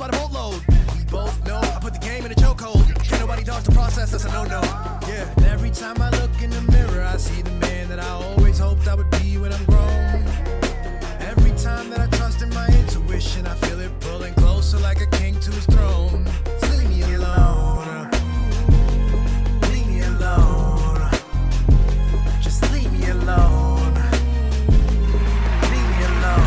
by the boatload. We both know I put the game in a chokehold. Can't nobody dodge the process, that's a no-no. Yeah, and every time I look in the mirror, I see the man that I always hoped I would be when I'm grown. Every time that I trust in my intuition, I feel it pulling closer like a king to his throne. So leave me alone. Leave me alone. Just leave me alone. Leave me alone.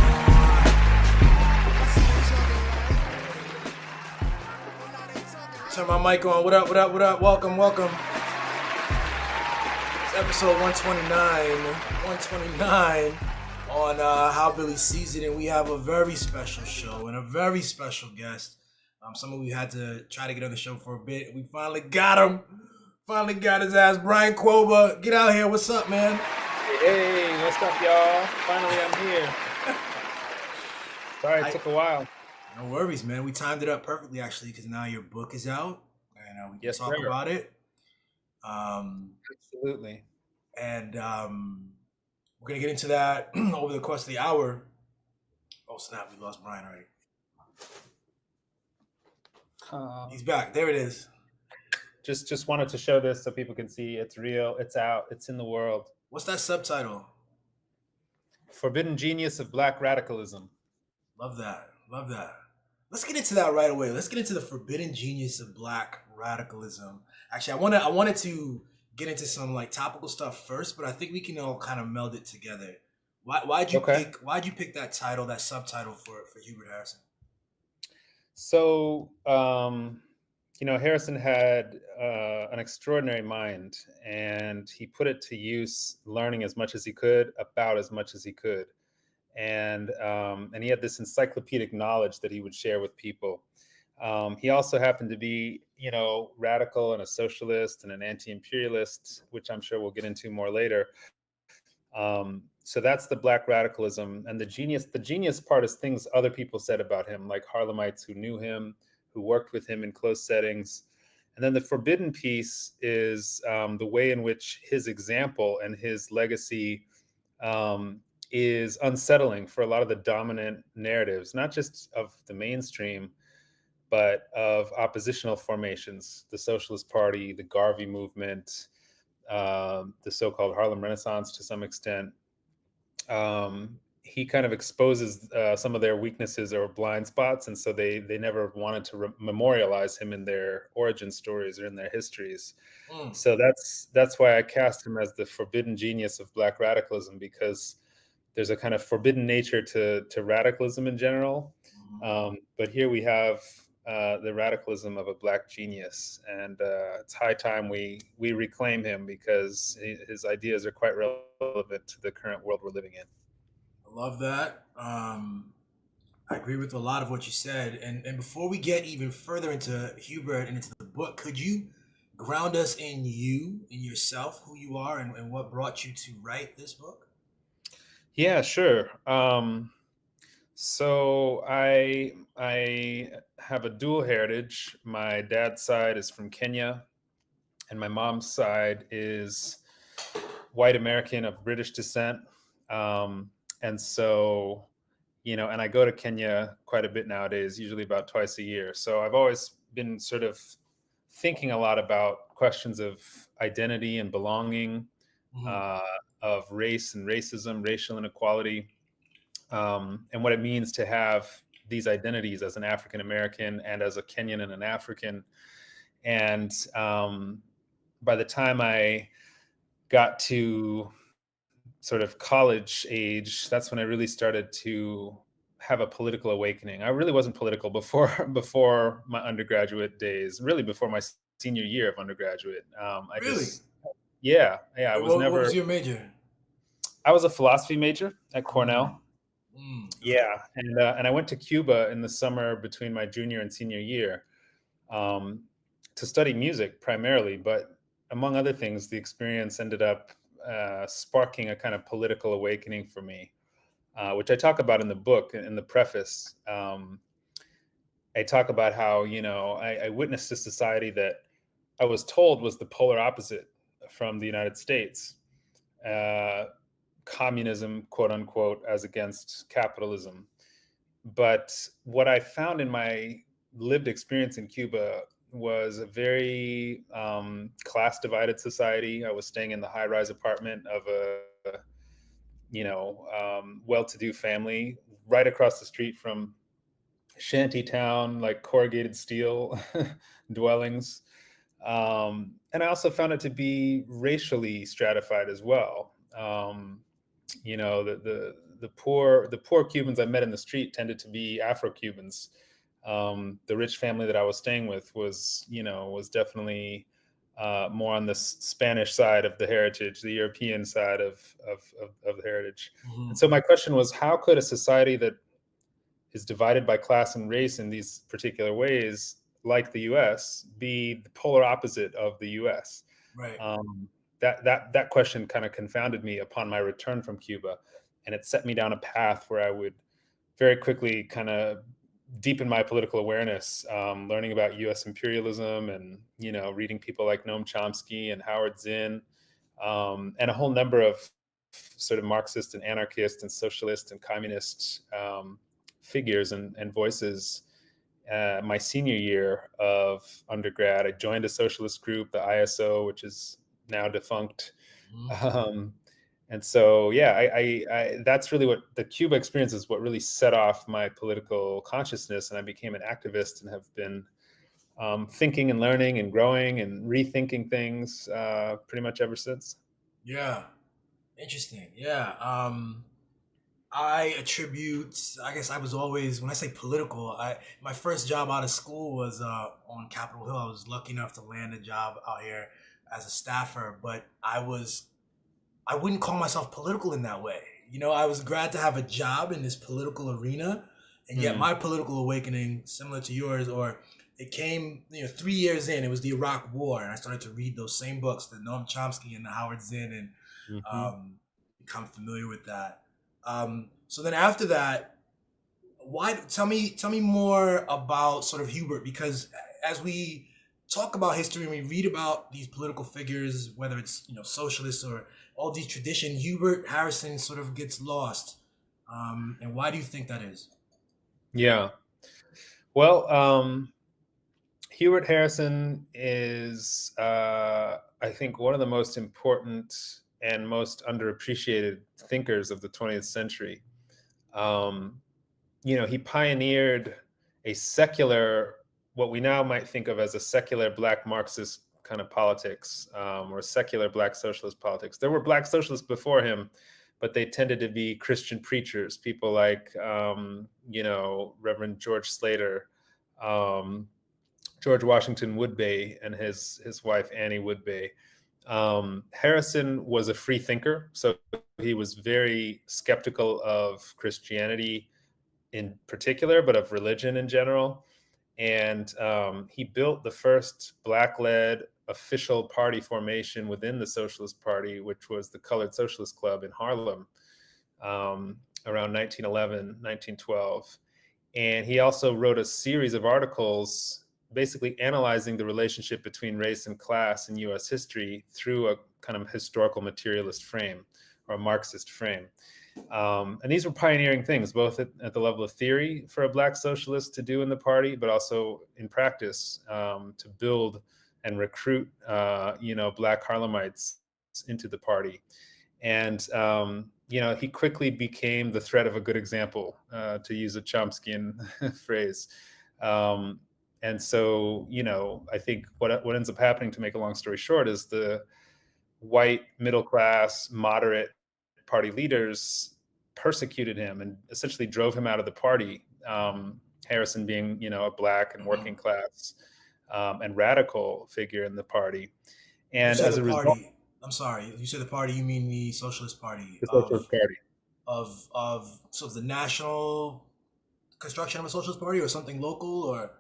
Turn my mic on. What up, what up, what up? Welcome, welcome. It's episode 129 on How Billy Sees It, and we have a very special show and a very special guest. Someone we had to try to get on the show for a bit. We finally got him. Finally got his ass. Brian Kwoba, get out here. What's up, man? Hey, what's up, y'all? Finally, I'm here. Sorry, it took a while. No worries, man. We timed it up perfectly, actually, because now your book is out, and we can Yes, talk sir. about it. Absolutely. And we're going to get into that over the course of the hour. Oh, snap. We lost Brian already. He's back. There it is. Just wanted to show this so people can see it's real, it's out, it's in the world. What's that subtitle? Forbidden Genius of Black Radicalism. Love that. Love that. Let's get into that right away. Let's get into the forbidden genius of Black radicalism. Actually, I wanted to get into some like topical stuff first, but I think we can all kind of meld it together. Why'd you pick that title, that subtitle for Hubert Harrison? So, Harrison had an extraordinary mind, and he put it to use learning as much as he could, about as much as he could. And he had this encyclopedic knowledge that he would share with people. He also happened to be, radical and a socialist and an anti-imperialist, which I'm sure we'll get into more later. So that's the Black radicalism. And the genius part is things other people said about him, like Harlemites who knew him, who worked with him in close settings. And then the forbidden piece is the way in which his example and his legacy is unsettling for a lot of the dominant narratives, not just of the mainstream, but of oppositional formations, the Socialist Party, the Garvey movement, the so-called Harlem Renaissance to some extent. He kind of exposes some of their weaknesses or blind spots, and so they never wanted to memorialize him in their origin stories or in their histories. So that's why I cast him as the forbidden genius of Black radicalism, because there's a kind of forbidden nature to radicalism in general. But here we have the radicalism of a Black genius. And it's high time we reclaim him, because his ideas are quite relevant to the current world we're living in. I love that. I agree with a lot of what you said. And before we get even further into Hubert and into the book, could you ground us in you, in yourself, who you are, and what brought you to write this book? Yeah, sure. So I have a dual heritage. My dad's side is from Kenya, and my mom's side is white American of British descent. And so, and I go to Kenya quite a bit nowadays, usually about twice a year. So I've always been sort of thinking a lot about questions of identity and belonging, of race and racism, racial inequality, and what it means to have these identities as an African American and as a Kenyan and an African. And by the time I got to sort of college age, that's when I really started to have a political awakening. I really wasn't political before my undergraduate days, really before my senior year of undergraduate. Really? Yeah. What was your major? I was a philosophy major at Cornell. Yeah, and I went to Cuba in the summer between my junior and senior year to study music primarily, but among other things, the experience ended up sparking a kind of political awakening for me, which I talk about in the book, in the preface. I talk about how, I witnessed a society that I was told was the polar opposite from the United States. Communism, quote unquote, as against capitalism. But what I found in my lived experience in Cuba was a very class divided society. I was staying in the high rise apartment of a well-to-do family right across the street from shanty town, like corrugated steel dwellings. And I also found it to be racially stratified as well. The poor Cubans I met in the street tended to be Afro Cubans. The rich family that I was staying with was definitely more on the Spanish side of the heritage, the European side of the heritage. And Mhm. so my question was, how could a society that is divided by class and race in these particular ways, like the U.S., be the polar opposite of the U.S.? Right. Um, that question kind of confounded me upon my return from Cuba, and it set me down a path where I would very quickly kind of deepen my political awareness, learning about U.S. imperialism, and reading people like Noam Chomsky and Howard Zinn, and a whole number of sort of Marxist and anarchist and socialist and communist figures and voices. My senior year of undergrad, I joined a socialist group, the ISO, which is now defunct. Mhm. Um, and so, yeah, that's really what the Cuba experience is. What really set off my political consciousness, and I became an activist and have been thinking and learning and growing and rethinking things pretty much ever since. Yeah. Interesting. Yeah. I attribute. I guess I was always, when I say political, I my first job out of school was on Capitol Hill. I was lucky enough to land a job out here as a staffer, but I wouldn't call myself political in that way. I was glad to have a job in this political arena, and yet Mm, my political awakening, similar to yours, or it came, 3 years in. It was the Iraq War, and I started to read those same books, the Noam Chomsky and the Howard Zinn, and mhm. um, become familiar with that. So then after that, why? Tell me more about sort of Hubert, because as we talk about history and we read about these political figures, whether it's socialists or all these traditions, Hubert Harrison sort of gets lost. And why do you think that is? Yeah. Well, Hubert Harrison is, I think, one of the most important and most underappreciated thinkers of the 20th century. Um, he pioneered a secular, what we now might think of as a secular Black Marxist kind of politics, or secular Black socialist politics. There were Black socialists before him, but they tended to be Christian preachers, people like, Reverend George Slater, um, George Washington Woodbey, and his wife Annie Woodbey. Harrison was a free thinker, so he was very skeptical of Christianity in particular, but of religion in general. And he built the first Black-led official party formation within the Socialist Party, which was the Colored Socialist Club in Harlem, around 1911, 1912. And he also wrote a series of articles basically analyzing the relationship between race and class in US history through a kind of historical materialist frame or a Marxist frame. And these were pioneering things, both at the level of theory for a Black socialist to do in the party, but also in practice, to build and recruit, Black Harlemites into the party. And he quickly became the threat of a good example, to use a Chomskyan phrase. Um, and so, I think what ends up happening, to make a long story short, is the white middle class moderate party leaders persecuted him and essentially drove him out of the party. Harrison being, a Black and Mhm. working class, and radical figure in the party. You And said as the a result, party. I'm sorry. You said the party. You mean the Socialist Party the Socialist Party. of sort of the national construction of a socialist party, or something local, or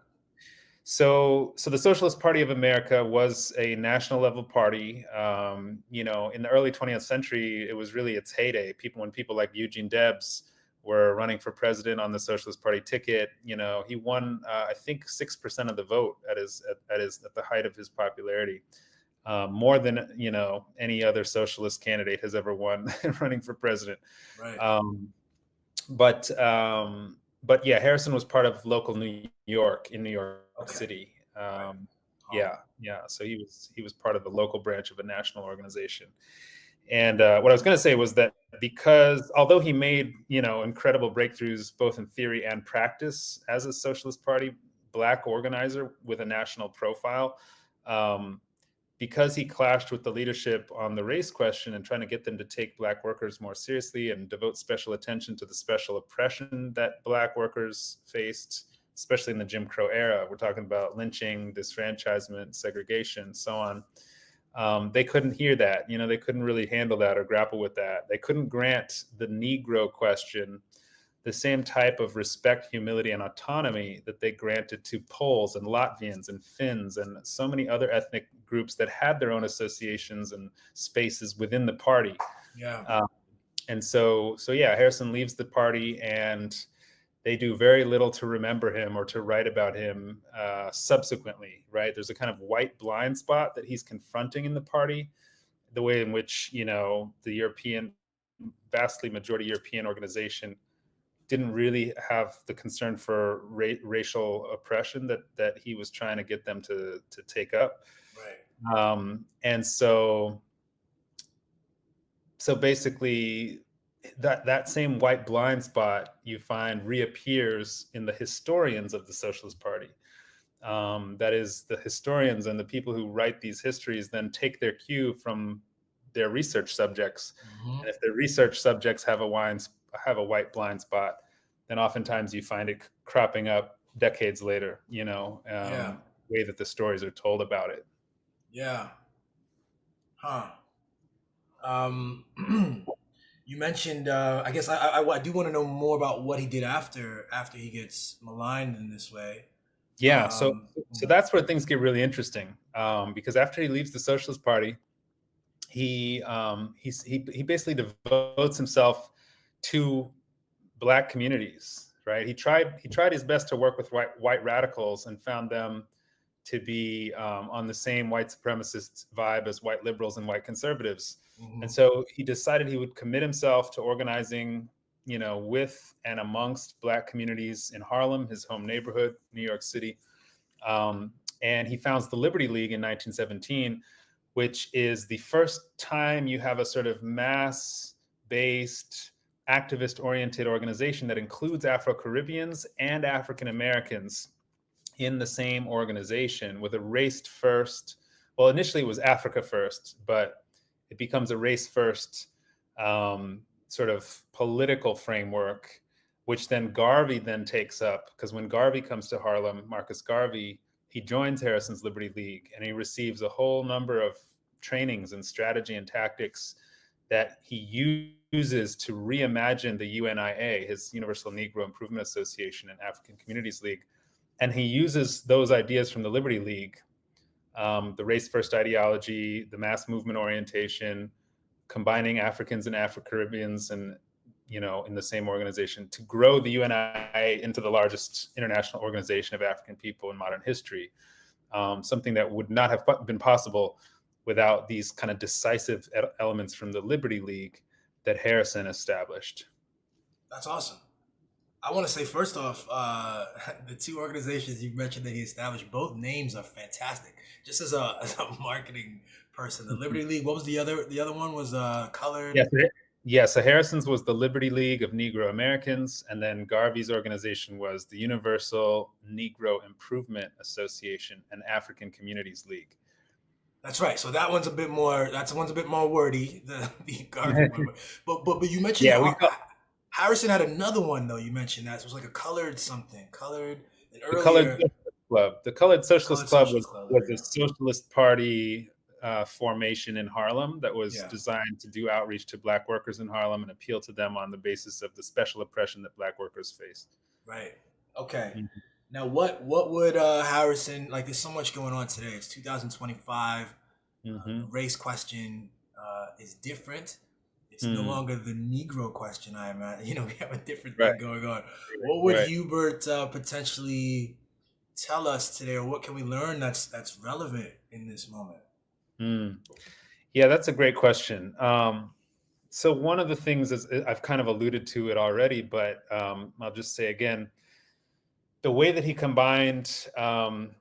So the Socialist Party of America was a national level party. In the early 20th century, it was really its heyday. When people like Eugene Debs were running for president on the Socialist Party ticket, he won, I think, 6% of the vote at the height of his popularity, more than any other socialist candidate has ever won running for president. right? Um, but but yeah, Harrison was part of local New York in New York Okay. City. Right. Yeah. So he was part of the local branch of a national organization. And what I was going to say was that because although he made incredible breakthroughs both in theory and practice as a Socialist Party Black organizer with a national profile, um, because he clashed with the leadership on the race question and trying to get them to take Black workers more seriously and devote special attention to the special oppression that Black workers faced, especially in the Jim Crow era. We're talking about lynching, disfranchisement, segregation, so on. They couldn't hear that. They couldn't really handle that or grapple with that. They couldn't grant the Negro question the same type of respect, humility, and autonomy that they granted to Poles and Latvians and Finns and so many other ethnic groups that had their own associations and spaces within the party. Yeah. And so yeah, Harrison leaves the party, and they do very little to remember him or to write about him subsequently, right? There's a kind of white blind spot that he's confronting in the party, the way in which, the vastly majority European organization didn't really have the concern for racial oppression that he was trying to get them to take up. Right. And so basically that same white blind spot you find reappears in the historians of the Socialist Party. That is, the historians and the people who write these histories then take their cue from their research subjects. Mm-hmm. And if their research subjects have a white blind spot, then oftentimes you find it cropping up decades later, Yeah. way that the stories are told about it. Yeah. Huh. You mentioned. I guess I do want to know more about what he did after he gets maligned in this way. Yeah. So that's where things get really interesting, because after he leaves the Socialist Party, he basically devotes himself to Black communities. Right. He tried his best to work with white radicals and found them to be on the same white supremacist vibe as white liberals and white conservatives. Mm-hmm. And so he decided he would commit himself to organizing, with and amongst Black communities in Harlem, his home neighborhood, New York City. And he founds the Liberty League in 1917, which is the first time you have a sort of mass-based, activist-oriented organization that includes Afro-Caribbeans and African Americans in the same organization, with a race first. Well, initially it was Africa first, but it becomes a race first sort of political framework, which then Garvey then takes up, because when Garvey comes to Harlem, Marcus Garvey, he joins Harrison's Liberty League, and he receives a whole number of trainings and strategy and tactics that he uses to reimagine the UNIA, his Universal Negro Improvement Association and African Communities League. And he uses those ideas from the Liberty League, the race first ideology, the mass movement orientation, combining Africans and Afro-Caribbeans and, in the same organization, to grow the UNIA into the largest international organization of African people in modern history. Something that would not have been possible without these kind of decisive elements from the Liberty League that Harrison established. That's awesome. I want to say, first off, the two organizations you mentioned that he established, both names are fantastic. Just as a marketing person, the Liberty League. What was the other? The other one was colored. Yeah. So Harrison's was the Liberty League of Negro Americans, and then Garvey's organization was the Universal Negro Improvement Association and African Communities League. That's right. So that one's a bit more. That's one's a bit more wordy. The Garvey one, but you mentioned. Yeah, Harrison had another one though. You mentioned that it was like a colored something, colored. The Colored Socialist Club. The Colored Socialist Club was a socialist party formation in Harlem that was designed to do outreach to Black workers in Harlem and appeal to them on the basis of the special oppression that Black workers faced. Right. Okay. Mm-hmm. Now, what would Harrison, like? There's so much going on today. It's 2025. Mm-hmm. The race question is different. It's no longer the Negro question. I imagine, we have a different thing going on. What would Hubert potentially tell us today, or what can we learn that's relevant in this moment? Yeah, that's a great question. So one of the things is I've kind of alluded to it already, but I'll just say again, the way that he combined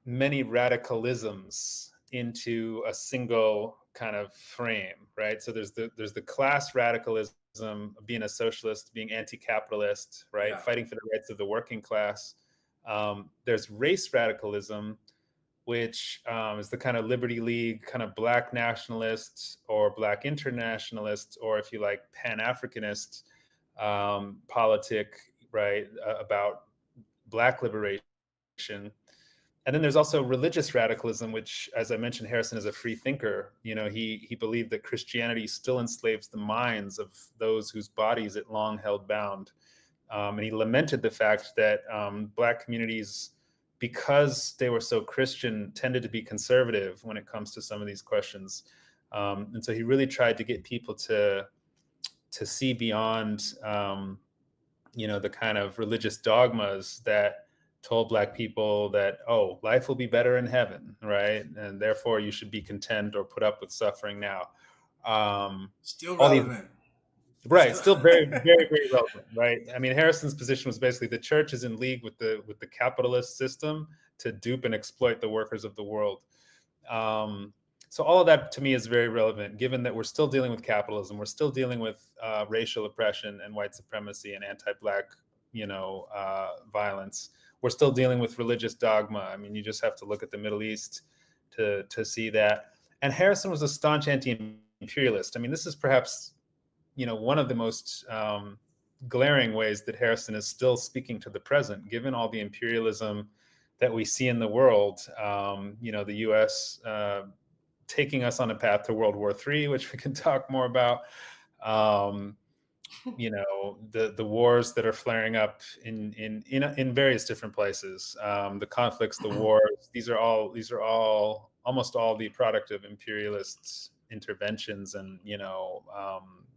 many radicalisms into a single kind of frame, right? So there's the class radicalism of being a socialist, being anti-capitalist, right, Yeah. fighting for the rights of the working class. There's race radicalism, which is the kind of Liberty League, kind of Black nationalist or Black internationalist, or if you like, Pan Africanist politic, right, about Black liberation. And then there's also religious radicalism, which, as I mentioned, Harrison is a free thinker. He believed that Christianity still enslaves the minds of those whose bodies it long held bound. And he lamented the fact that Black communities, because they were so Christian, tended to be conservative when it comes to some of these questions. And so he really tried to get people to see beyond, the kind of religious dogmas that told Black people that, oh, life will be better in heaven, right? And therefore you should be content or put up with suffering now. Still All these, relevant. right, still very, very, very relevant, right? I mean, Harrison's position was basically the church is in league with the capitalist system to dupe and exploit the workers of the world. So all of that to me is very relevant, given that we're still dealing with capitalism, we're still dealing with racial oppression and white supremacy and anti-Black, violence. We're still dealing with religious dogma. I mean, you just have to look at the Middle East to see that. And Harrison was a staunch anti-imperialist. I mean, this is perhaps, one of the most glaring ways that Harrison is still speaking to the present, given all the imperialism that we see in the world. The U.S. Taking us on a path to World War III, which we can talk more about. The wars that are flaring up in various different places, the conflicts, the wars. These are all almost all the product of imperialist interventions and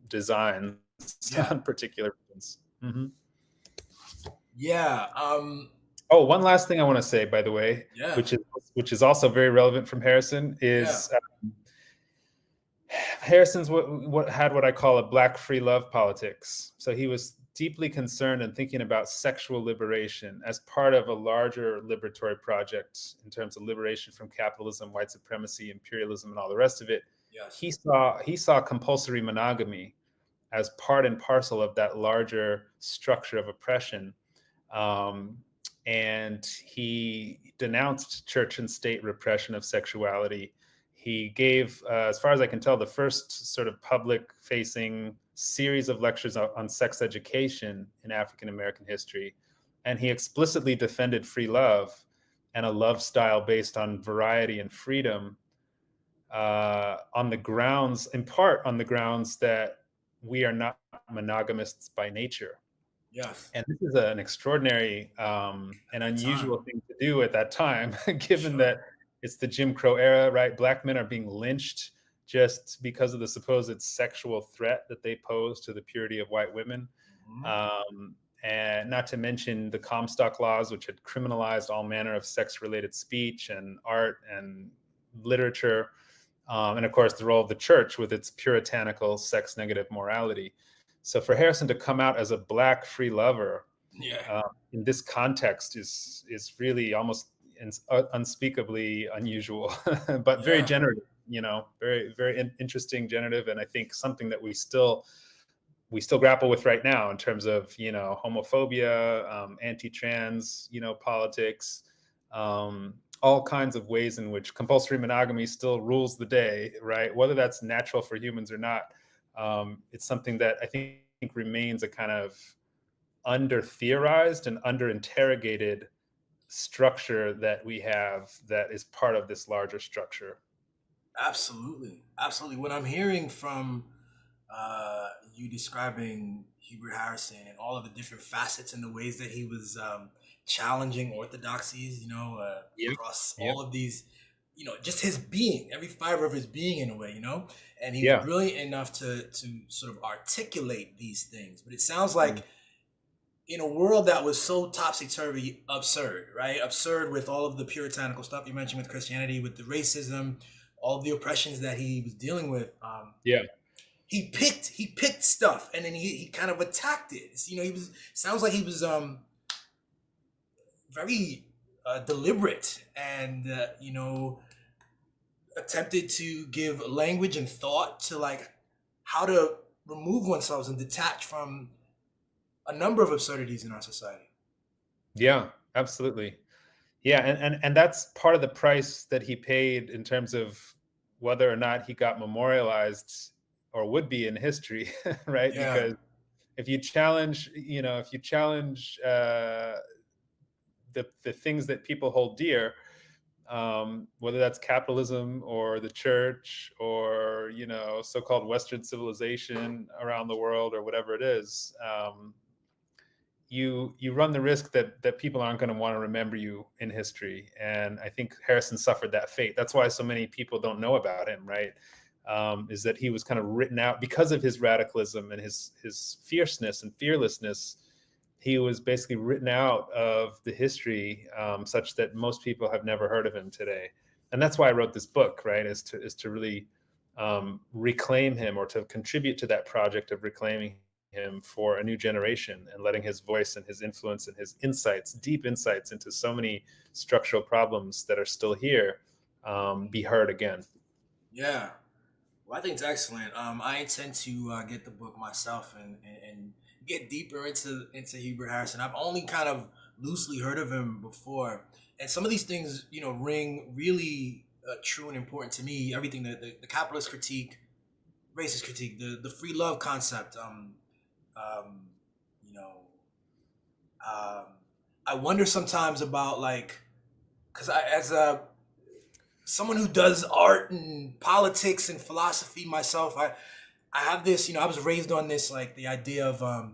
designs on particular regions. Mm-hmm. Yeah. Oh, one last thing I want to say, by the way, Yeah. which is also very relevant from Harrison is. Harrison's what had what I call a Black free love politics. So he was deeply concerned and thinking about sexual liberation as part of a larger liberatory project in terms of liberation from capitalism, white supremacy, imperialism, and all the rest of it. Yes. He saw compulsory monogamy as part and parcel of that larger structure of oppression. And he denounced church and state repression of sexuality. He gave, as far as I can tell, the first sort of public-facing series of lectures on sex education in African American history. And he explicitly defended free love and a love style based on variety and freedom, on the grounds, in part on the grounds that we are not monogamists by nature. Yes. And this is an extraordinary and unusual thing to do at that time, given that it's the Jim Crow era, right? Black men are being lynched just because of the supposed sexual threat that they pose to the purity of white women. Mm-hmm. And not to mention the Comstock laws, which had criminalized all manner of sex-related speech and art and literature. And of course, the role of the church with its puritanical sex-negative morality. So for Harrison to come out as a Black free lover in this context is really almost unspeakably unusual, but very generative, very, very interesting, generative. And I think something that we still grapple with right now in terms of, homophobia, anti-trans, politics, all kinds of ways in which compulsory monogamy still rules the day, right? Whether that's natural for humans or not. It's something that I think remains a kind of under-theorized and under-interrogated structure that we have that is part of this larger structure. Absolutely. What I'm hearing from you describing Hubert Harrison and all of the different facets and the ways that he was challenging orthodoxies, across all of these, just his being, every fiber of his being in a way, and he was brilliant enough to sort of articulate these things. But it sounds like in a world that was so topsy-turvy, absurd, right? Absurd with all of the puritanical stuff you mentioned with Christianity, with the racism, all of the oppressions that he was dealing with. he picked stuff, and then he kind of attacked it. He was sounds like he was very deliberate, and attempted to give language and thought to like how to remove oneself and detach from a number of absurdities in our society. Yeah, absolutely. Yeah, and that's part of the price that he paid in terms of whether or not he got memorialized or would be in history, right? Yeah, Because if you challenge the things that people hold dear, whether that's capitalism or the church or so-called Western civilization around the world or whatever it is, you run the risk that people aren't going to want to remember you in history. And I think Harrison suffered that fate. That's why so many people don't know about him, right? Is that he was kind of written out because of his radicalism and his fierceness and fearlessness. He was basically written out of the history, such that most people have never heard of him today. And that's why I wrote this book, right? Is to really reclaim him, or to contribute to that project of reclaiming him for a new generation, and letting his voice and his influence and his insights, deep insights into so many structural problems that are still here, be heard again. yeah. Well, I think it's excellent. I intend to get the book myself and get deeper into Hubert Harrison. I've only kind of loosely heard of him before, and some of these things, ring really true and important to me. Everything the capitalist critique, racist critique, the free love concept. You know, um, I wonder sometimes about like, because I as a someone who does art and politics and philosophy myself, I have this, I was raised on this, like the idea of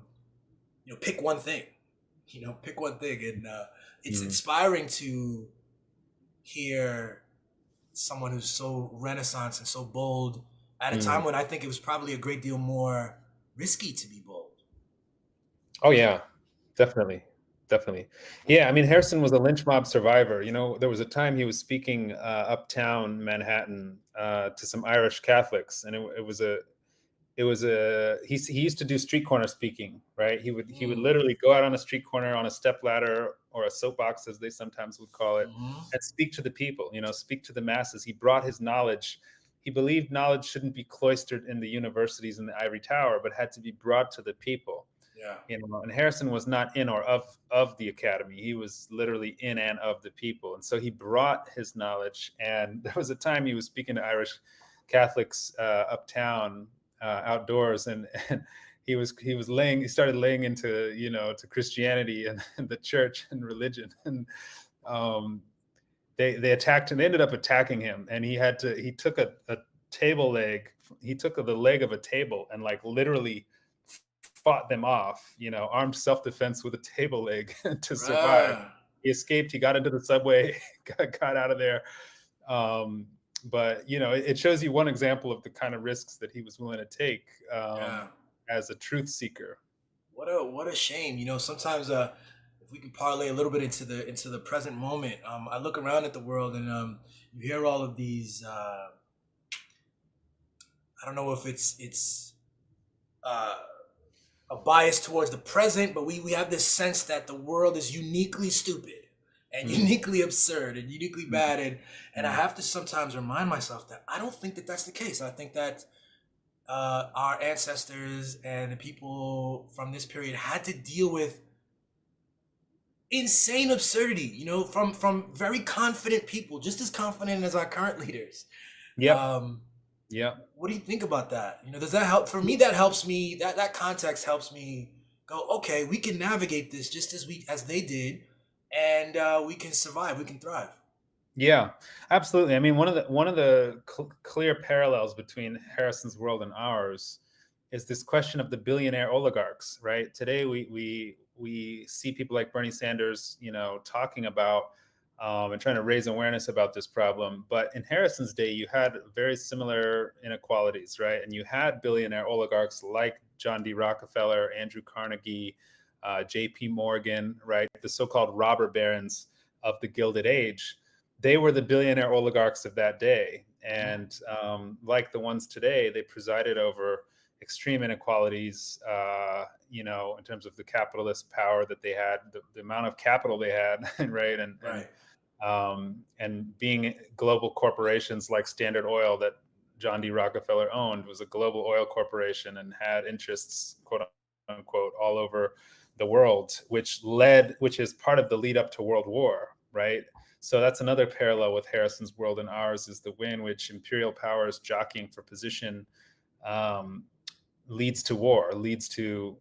pick one thing, pick one thing, and it's Mm. inspiring to hear someone who's so renaissance and so bold at a time Mm. when I think it was probably a great deal more risky to be bold. Oh yeah, definitely, definitely. Yeah, I mean, Harrison was a lynch mob survivor. There was a time he was speaking uptown Manhattan to some Irish Catholics, and he used to do street corner speaking, right? He would Mm. literally go out on a street corner on a step ladder or a soapbox, as they sometimes would call it, Hmm. and speak to the people. Speak to the masses. He brought his knowledge. He believed knowledge shouldn't be cloistered in the universities and the ivory tower, but had to be brought to the people. Yeah. And Harrison was not in or of the academy. He was literally in and of the people. And so he brought his knowledge. And there was a time he was speaking to Irish Catholics uptown, outdoors, and he started laying into to Christianity and the church and religion. And um, they attacked, and they ended up attacking him. And he took a table leg. He took the leg of a table and like literally fought them off, armed self-defense with a table leg to survive. Right. He escaped. He got into the subway, got out of there. Um, but it shows you one example of the kind of risks that he was willing to take, Yeah. as a truth seeker. What a shame. Sometimes if we can parlay a little bit into the present moment, I look around at the world, and you hear all of these. I don't know if it's uh, a bias towards the present, but we have this sense that the world is uniquely stupid and Mm. uniquely absurd and uniquely Mm. bad, and I Mm. have to sometimes remind myself that I don't think that that's the case. I think that our ancestors and the people from this period had to deal with insane absurdity, from very confident people, just as confident as our current leaders. Yep. Um, Yep. what do you think about that? Does that help? For me, that helps me. That context helps me go, okay, we can navigate this just as they did, and we can survive. We can thrive. Yeah, absolutely. I mean, one of the clear parallels between Harrison's world and ours is this question of the billionaire oligarchs, right? Today, we see people like Bernie Sanders, talking about, and trying to raise awareness about this problem. But in Harrison's day, you had very similar inequalities, right? And you had billionaire oligarchs like John D. Rockefeller, Andrew Carnegie, J.P. Morgan, right? The so-called robber barons of the Gilded Age. They were the billionaire oligarchs of that day. And like the ones today, they presided over extreme inequalities, in terms of the capitalist power that they had, the amount of capital they had, right? Right. And being global corporations like Standard Oil that John D. Rockefeller owned was a global oil corporation and had interests, quote unquote, all over the world, which is part of the lead up to World War, right? So that's another parallel with Harrison's world and ours, is the way in which imperial powers jockeying for position leads to war, leads to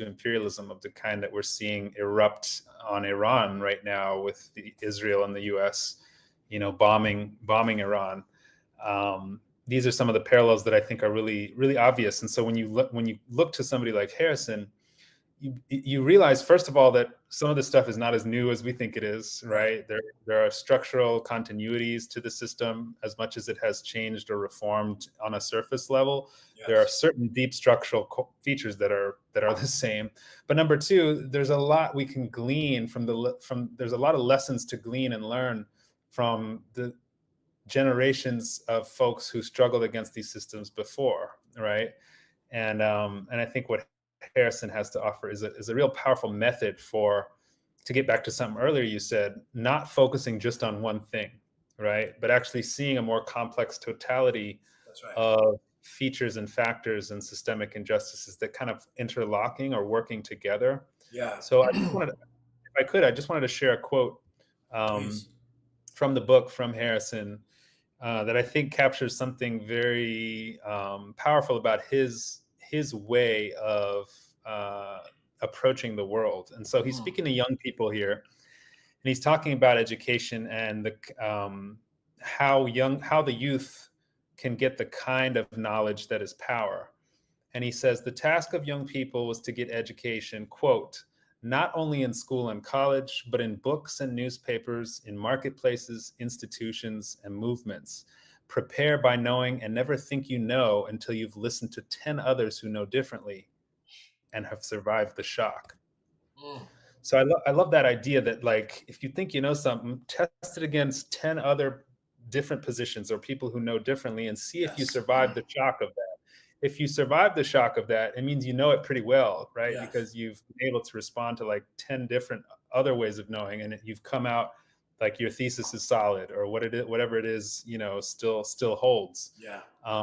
imperialism of the kind that we're seeing erupt on Iran right now with Israel and the U.S., bombing Iran. These are some of the parallels that I think are really, really obvious. And so when you look to somebody like Harrison, you realize, first of all, that some of this stuff is not as new as we think it is, right? There are structural continuities to the system as much as it has changed or reformed on a surface level. Yes. There are certain deep structural features that are the same. But number two, there's a lot we can glean there's a lot of lessons to glean and learn from the generations of folks who struggled against these systems before, right? And I think what Harrison has to offer is a real powerful method to get back to something earlier you said, not focusing just on one thing, right? But actually seeing a more complex totality of features and factors and systemic injustices that kind of interlocking or working together. Yeah. So I just wanted to share a quote from the book from Harrison that I think captures something very powerful about his way of approaching the world. And so he's speaking to young people here, and he's talking about education and how the youth can get the kind of knowledge that is power. And he says the task of young people was to get education, quote, not only in school and college, but in books and newspapers, in marketplaces, institutions, and movements. Prepare by knowing and never think you know until you've listened to 10 others who know differently and have survived the shock. So I love that idea that, like, if you think you know something, test it against 10 other different positions or people who know differently and see if you survive the shock of that. If you survive the shock of that, it means you know it pretty well, right? Yes. Because you've been able to respond to like 10 different other ways of knowing, and you've come out like your thesis is solid, or whatever it is, still holds. Yeah.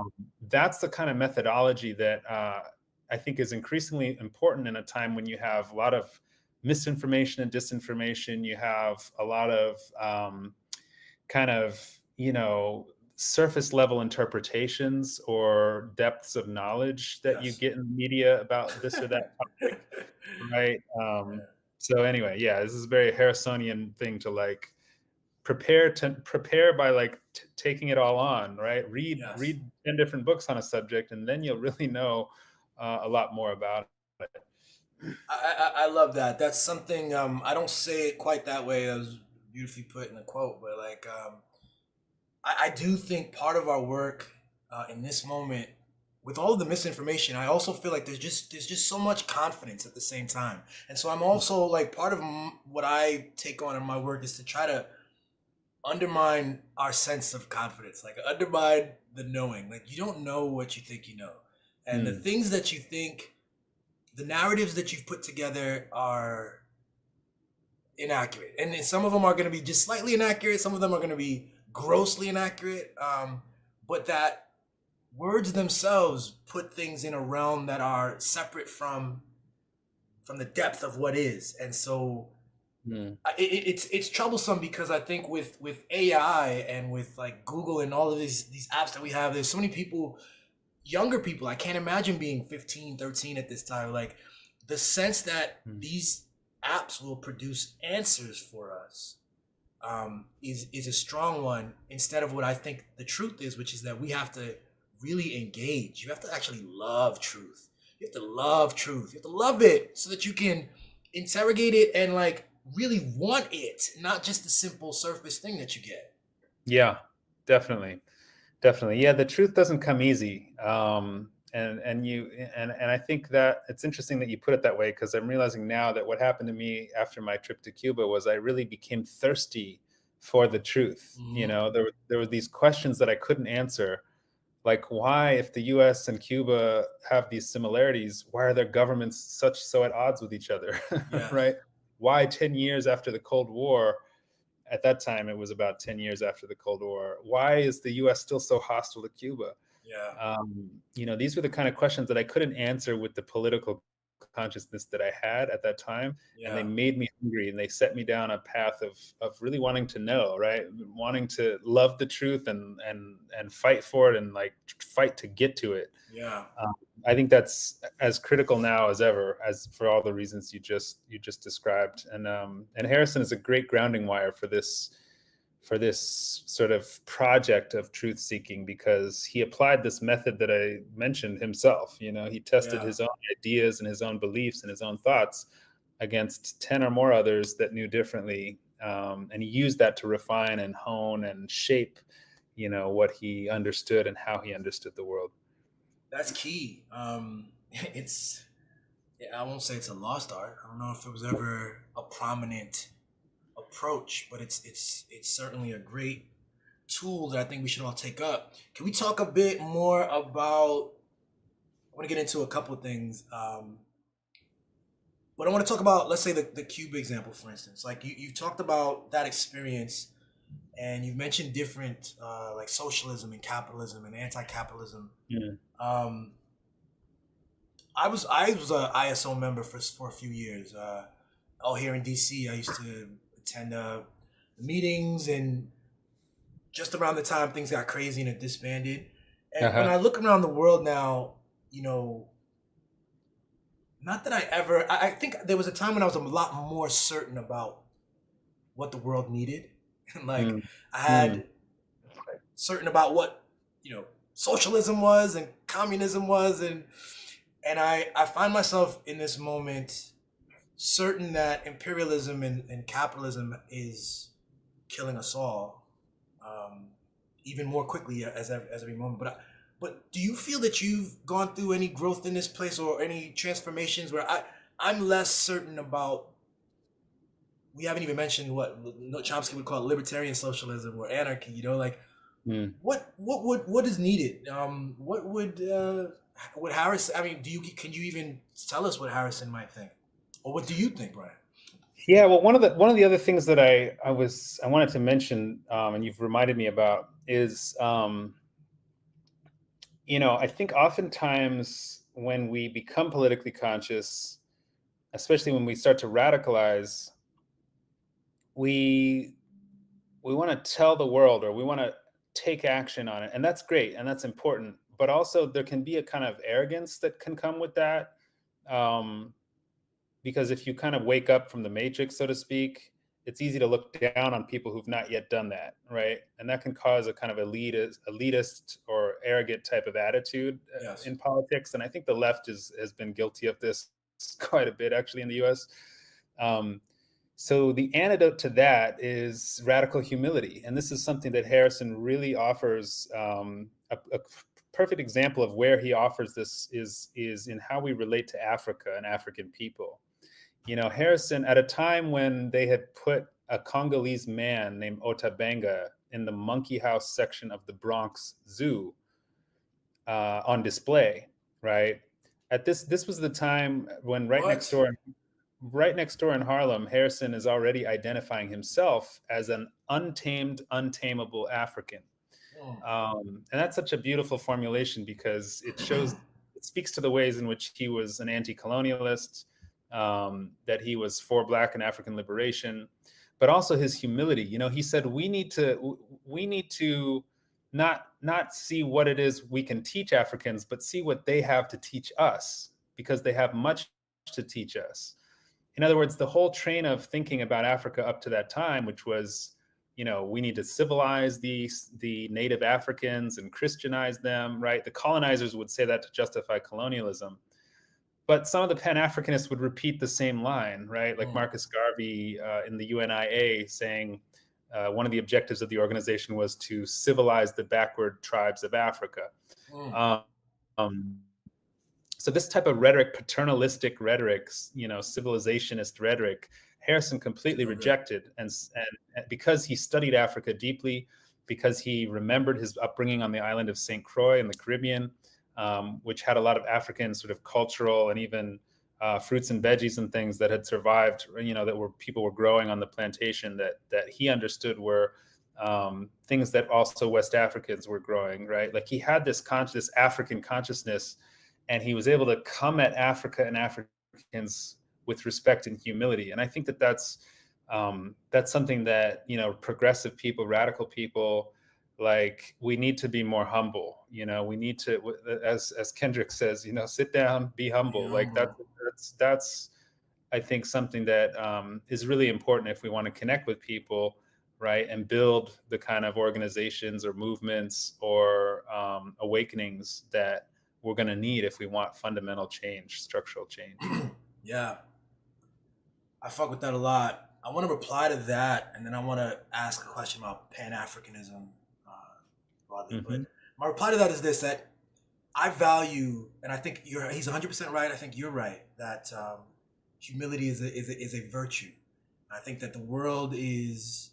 That's the kind of methodology that I think is increasingly important in a time when you have a lot of misinformation and disinformation. You have a lot of kind of, surface level interpretations or depths of knowledge that you get in the media about this or that topic, right? So anyway, this is a very Harrisonian thing to like prepare by like taking it all on, right? Read 10 different books on a subject, and then you'll really know a lot more about it. I love that. That's something I don't say it quite that way. That was beautifully put in a quote, but like I do think part of our work in this moment, with all of the misinformation, I also feel like there's just so much confidence at the same time. And so I'm also like, part of what I take on in my work is to try to undermine our sense of confidence, like undermine the knowing. Like, you don't know what you think you know. And the things that you think, the narratives that you've put together are inaccurate. And some of them are going to be just slightly inaccurate. Some of them are going to be grossly inaccurate, but that words themselves put things in a realm that are separate from the depth of what is. And so it's troublesome, because I think with AI and with like Google and all of these apps that we have, there's so many people, younger people, I can't imagine being 15, 13 at this time. Like, the sense that these apps will produce answers for us is a strong one, instead of what I think the truth is, which is that we have to really engage. You have to actually love truth. You have to love truth. You have to love it so that you can interrogate it and like really want it, not just the simple surface thing that you get. Yeah, definitely. Yeah, the truth doesn't come easy. And I think that it's interesting that you put it that way, because I'm realizing now that what happened to me after my trip to Cuba was I really became thirsty for the truth. There were these questions that I couldn't answer Like, why, if the US and Cuba have these similarities, why are their governments so at odds with each other? Yeah. Right? Why 10 years after the Cold War, at that time it was about 10 years after the Cold War, why is the US still so hostile to Cuba? Yeah. These were the kind of questions that I couldn't answer with the political consciousness that I had at that time. And they Yeah. made me hungry, and they set me down a path of really wanting to know, right? Wanting to love the truth and fight for it, and like fight to get to it. Yeah. I think that's as critical now as ever, as for all the reasons you just described. And Harrison is a great grounding wire for this sort of project of truth seeking, because he applied this method that I mentioned himself. He tested Yeah. his own ideas and his own beliefs and his own thoughts against 10 or more others that knew differently. And he used that to refine and hone and shape, what he understood and how he understood the world. That's key. It's, I won't say it's a lost art. I don't know if it was ever a prominent approach, but it's certainly a great tool that I think we should all take up. Can we talk a bit more about? I want to get into a couple of things, but I want to talk about, let's say, the Cuba example, for instance. Like you talked about that experience, and you've mentioned different like socialism and capitalism and anti-capitalism. Yeah. I was a ISO member for a few years. Here in DC, I used to attend meetings, and just around the time things got crazy and it disbanded. And when I look around the world now, not that I think there was a time when I was a lot more certain about what the world needed. Like I had certain about what, socialism was and communism was. And I find myself in this moment certain that imperialism and capitalism is killing us all, even more quickly as every moment. But do you feel that you've gone through any growth in this place, or any transformations where I'm less certain about? We haven't even mentioned what Chomsky would call libertarian socialism or anarchy. What is needed? What would Harrison? I mean, can you even tell us what Harrison might think, or what do you think, Brian? Yeah, well, one of the other things that I wanted to mention, and you've reminded me about, is I think oftentimes when we become politically conscious, especially when we start to radicalize, we want to tell the world, or we want to take action on it, and that's great and that's important. But also there can be a kind of arrogance that can come with that, because if you kind of wake up from the matrix, so to speak, it's easy to look down on people who've not yet done that, right? And that can cause a kind of elitist or arrogant type of attitude in politics. And I think the left has been guilty of this quite a bit, actually, in the US. So the antidote to that is radical humility. And this is something that Harrison really offers. A perfect example of where he offers this is in how we relate to Africa and African people. Harrison, at a time when they had put a Congolese man named Otabenga in the monkey house section of the Bronx Zoo on display, right? This was the time when right next door in Harlem, Harrison is already identifying himself as an untamed, untamable African. And that's such a beautiful formulation, because it speaks to the ways in which he was an anti-colonialist, that he was for Black and African liberation, but also his humility. He said we need to not see what it is we can teach Africans, but see what they have to teach us, because they have much to teach us. In other words, the whole train of thinking about Africa up to that time, which was, we need to civilize the native Africans and Christianize them, right? The colonizers would say that to justify colonialism. But some of the Pan-Africanists would repeat the same line, right? Like Marcus Garvey in the UNIA saying one of the objectives of the organization was to civilize the backward tribes of Africa. So this type of rhetoric, paternalistic rhetoric, civilizationist rhetoric, Harrison completely rejected. And because he studied Africa deeply, because he remembered his upbringing on the island of St. Croix in the Caribbean, which had a lot of African sort of cultural and even fruits and veggies and things that had survived, that were people were growing on the plantation that he understood were things that also West Africans were growing, right? Like he had this African consciousness, and he was able to come at Africa and Africans with respect and humility. And I think that's something that, progressive people, radical people, like we need to be more humble. We need to, as Kendrick says, sit down, be humble. Like that's I think something that is really important if we want to connect with people, right, and build the kind of organizations or movements or awakenings that we're going to need if we want fundamental change, structural change. Yeah, I fuck with that a lot. I want to reply to that, and then I want to ask a question about Pan-Africanism broadly. But my reply to that is this: that I value, and I think he's 100% right. I think you're right that humility is a virtue. I think that the world is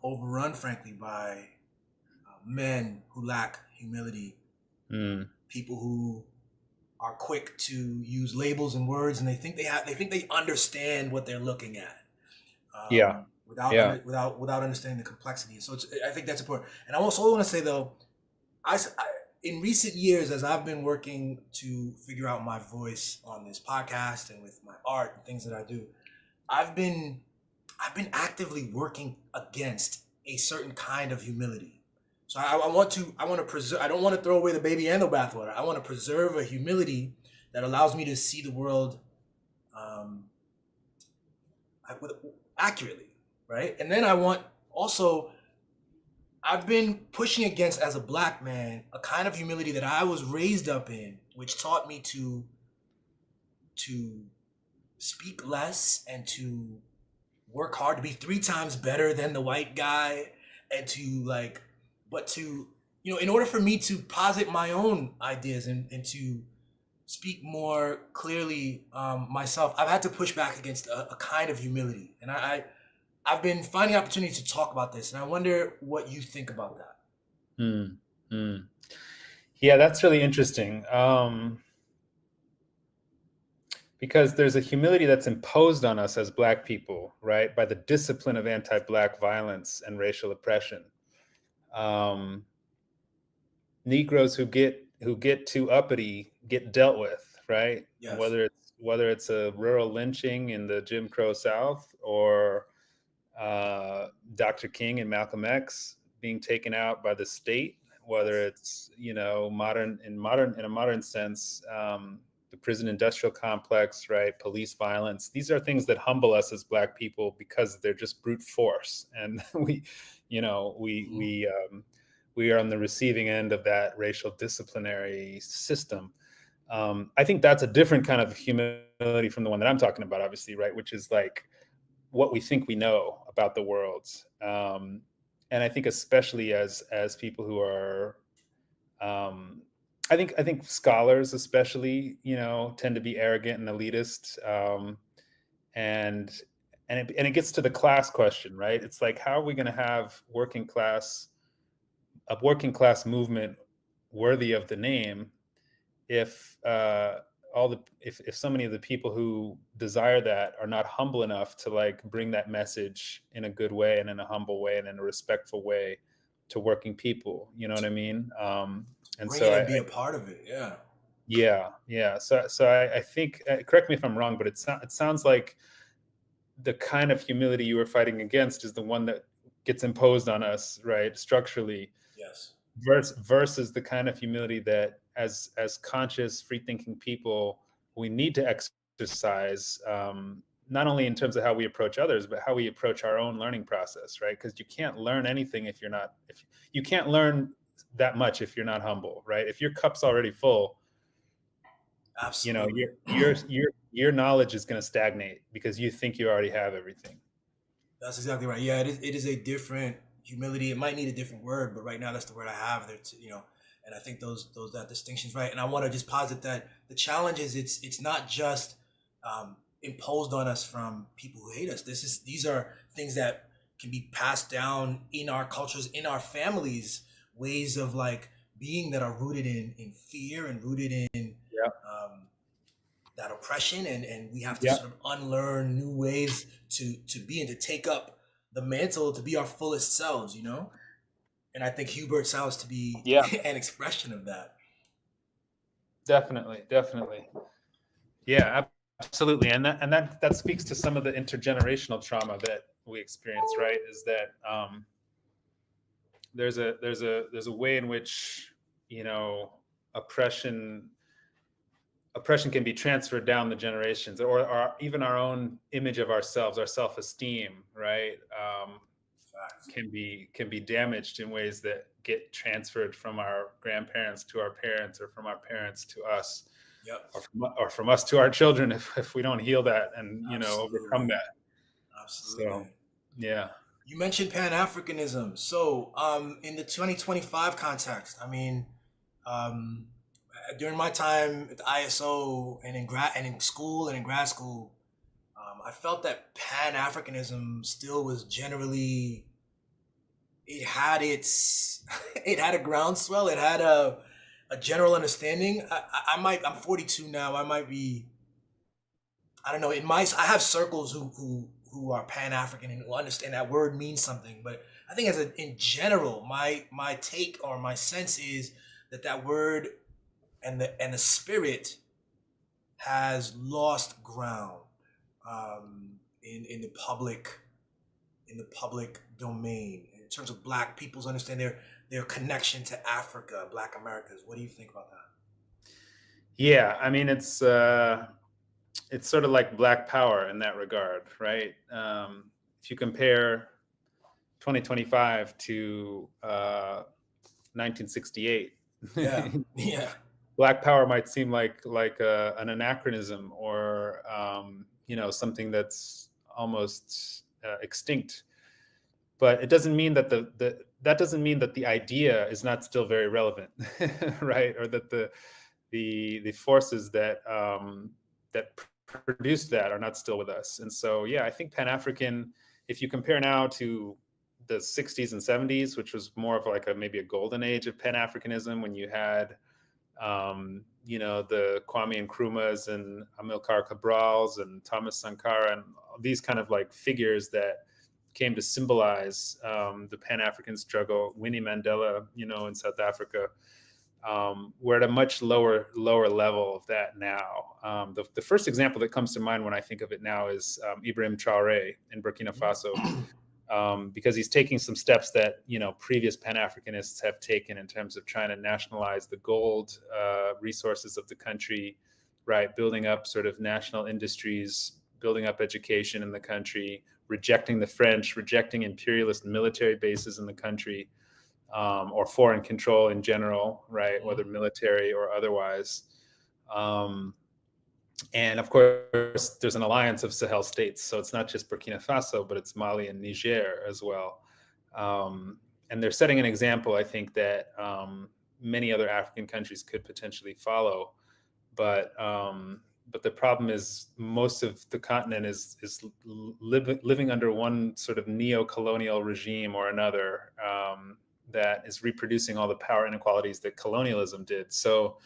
overrun, frankly, by men who lack humility, people who are quick to use labels and words, and they think they understand what they're looking at. Without understanding the complexity. So I think that's important. And I also want to say though, I in recent years, as I've been working to figure out my voice on this podcast and with my art and things that I do, I've been actively working against a certain kind of humility. So I want to preserve. I don't want to throw away the baby and the bathwater. I want to preserve a humility that allows me to see the world accurately, right? And then I've been pushing against, as a Black man, a kind of humility that I was raised up in, which taught me to speak less and to work hard to be 3 times better than the white guy, and in order for me to posit my own ideas and to speak more clearly myself, I've had to push back against a kind of humility. And I've been finding opportunities to talk about this, and I wonder what you think about that. Yeah, that's really interesting. Because there's a humility that's imposed on us as Black people, right, by the discipline of anti-Black violence and racial oppression. Negroes who get too uppity get dealt with, right? Yes. Whether it's a rural lynching in the Jim Crow South, or Dr. King and Malcolm X being taken out by the state, whether it's in a modern sense, the prison industrial complex, right? Police violence. These are things that humble us as Black people because they're just brute force, and we are on the receiving end of that racial disciplinary system. I think that's a different kind of humility from the one that I'm talking about, obviously, right? Which is like what we think we know about the world. And I think especially as people who are, I think scholars especially, tend to be arrogant and elitist. And it gets to the class question, right? It's like, how are we going to have a working class movement worthy of the name if if so many of the people who desire that are not humble enough to like bring that message in a good way and in a humble way and in a respectful way to working people? You know what I mean? And Bring so it and be a part of it. Yeah. So I think, correct me if I'm wrong, but it sounds like the kind of humility you were fighting against is the one that gets imposed on us, right, structurally. Yes. Versus the kind of humility that, as conscious, free-thinking people, we need to exercise, not only in terms of how we approach others, but how we approach our own learning process, right? Because you can't learn anything if you can't learn that much if you're not humble, right? If your cup's already full, absolutely, your knowledge is going to stagnate because you think you already have everything. That's exactly right. Yeah, it is a different humility. It might need a different word, but right now that's the word I have there. And I think that distinction's right. And I want to just posit that the challenge is it's not just imposed on us from people who hate us. These are things that can be passed down in our cultures, in our families, ways of like being that are rooted in fear and rooted in Yeah. that oppression, and we have to Yeah. sort of unlearn new ways to be and to take up the mantle to be our fullest selves, you know. And I think Hubert sounds to be Yeah. an expression of that. Definitely. Definitely. Yeah. Absolutely. And that speaks to some of the intergenerational trauma that we experience. Right. Is that there's a way in which, you know, oppression oppression can be transferred down the generations, or even our own image of ourselves, our self-esteem, right, Facts. can be damaged in ways that get transferred from our grandparents to our parents, or from our parents to us, Yep. or from us to our children, if we don't heal that and, overcome Absolutely. that. So, Absolutely. yeah. You mentioned Pan Africanism. So, in the 2025 context, I mean, um, during my time at the ISO and in school and in grad school, I felt that Pan Africanism still was generally, it had its it had a groundswell, it had a general understanding. I'm 42 now. I might be, I don't know. I have circles who are Pan African and who understand that word means something. But I think in general, my take or my sense is that word and the spirit has lost ground, in the public domain in terms of Black people's understand their connection to Africa, Black Americas. What do you think about that? Yeah, I mean, it's sort of like Black Power in that regard, right? If you compare 2025 to 1968, Yeah, yeah, Black Power might seem like an anachronism, or something that's almost extinct. But it doesn't mean that that doesn't mean that the idea is not still very relevant, right? Or that the forces that produced that are not still with us. And so, yeah, I think Pan African, if you compare now to the 60s and 70s, which was more of like maybe a golden age of Pan Africanism, when you had the Kwame Nkrumahs and Amilcar Cabrals and Thomas Sankara and these kind of like figures that came to symbolize the Pan African struggle. Winnie Mandela, in South Africa. We're at a much lower level of that now. The first example that comes to mind when I think of it now is Ibrahim Traore in Burkina Faso, because he's taking some steps that previous Pan-Africanists have taken in terms of trying to nationalize the gold resources of the country, right? Building up sort of national industries, building up education in the country, rejecting the French, rejecting imperialist military bases in the country, or foreign control in general, right? Whether military or otherwise. And of course, there's an alliance of Sahel states. So it's not just Burkina Faso, but it's Mali and Niger as well. And they're setting an example, I think, that many other African countries could potentially follow. But the problem is most of the continent is living under one sort of neo-colonial regime or another, that is reproducing all the power inequalities that colonialism did. So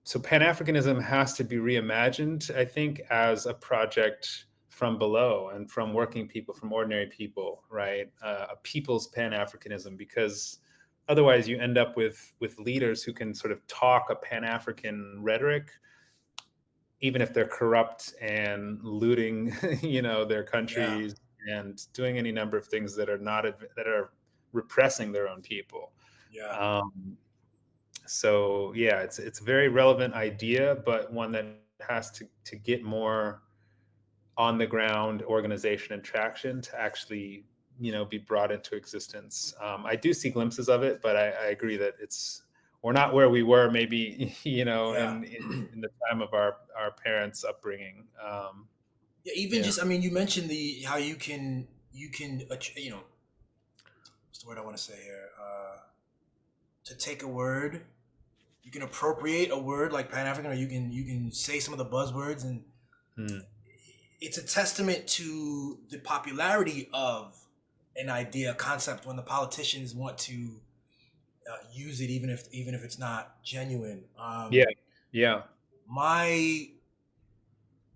so Pan-Africanism has to be reimagined, I think, as a project from below and from working people, from ordinary people, right? A people's Pan-Africanism, because otherwise you end up with leaders who can sort of talk a Pan-African rhetoric, even if they're corrupt and looting, their countries, and doing any number of things that are repressing their own people. yeah. So yeah, it's a very relevant idea, but one that has to get more on the ground organization and traction to actually be brought into existence. I do see glimpses of it, but I agree that we're not where we were maybe Yeah. in the time of our parents' upbringing. Yeah, even Yeah. just, I mean, you mentioned how what's the word I want to say here? To take a word, you can appropriate a word like Pan African, or you can say some of the buzzwords, and Hmm. it's a testament to the popularity of an idea, concept, when the politicians want to use it, even if it's not genuine. Yeah. Yeah. My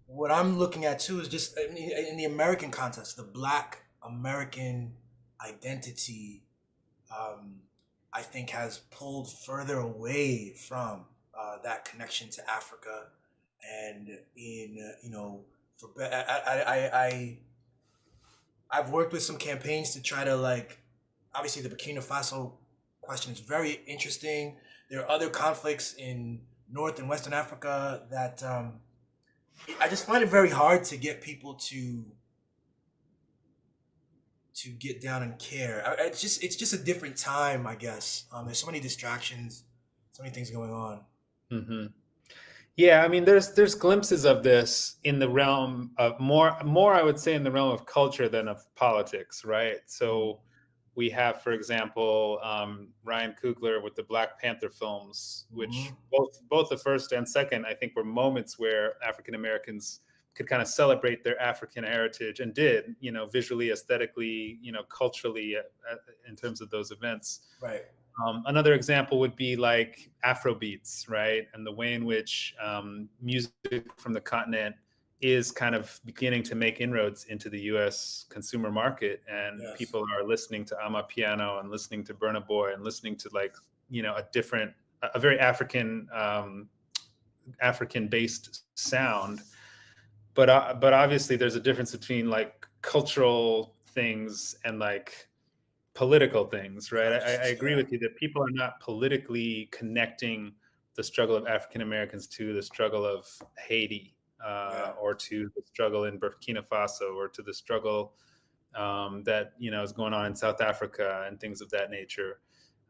what I'm looking at too is just, I mean, in the American context, the Black American identity, um, I think, has pulled further away from that connection to Africa, and in for I've worked with some campaigns to try to, like, obviously the Burkina Faso question is very interesting. There are other conflicts in North and Western Africa that I just find it very hard to get people to get down and care. It's just a different time, I guess. There's so many distractions, so many things going on. Hmm. Yeah, I mean, there's glimpses of this in the realm of more I would say in the realm of culture than of politics, right? So we have, for example, Ryan Coogler with the Black Panther films, which Hmm. both the first and second, I think, were moments where African Americans could kind of celebrate their African heritage and did, visually, aesthetically, culturally, in terms of those events. Right. Another example would be like Afro beats, right? And the way in which music from the continent is kind of beginning to make inroads into the US consumer market. And Yes. people are listening to Amapiano and listening to Burna Boy and listening to, like, a very African based sound. But obviously there's a difference between like cultural things and like political things, right? I Consciousness. agree Yeah. with you that people are not politically connecting the struggle of African Americans to the struggle of Haiti, Yeah. or to the struggle in Burkina Faso, or to the struggle that is going on in South Africa and things of that nature.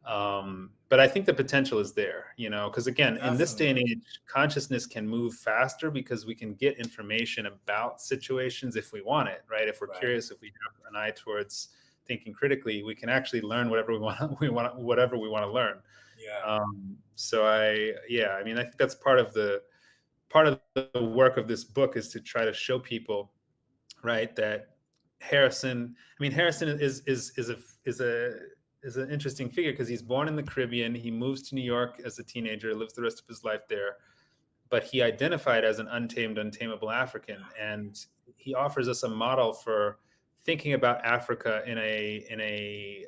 But I think the potential is there, because again, in this day Definitely. and age, consciousness can move faster because we can get information about situations if we want it, right? If we're Right. curious, if we have an eye towards thinking critically, we can actually learn whatever we want. Whatever we want to learn. Yeah. So I mean, I think that's part of the work of this book is to try to show people, right, that Harrison is an interesting figure because he's born in the Caribbean. He moves to New York as a teenager, lives the rest of his life there, but he identified as an untamed, untamable African, and he offers us a model for thinking about Africa in a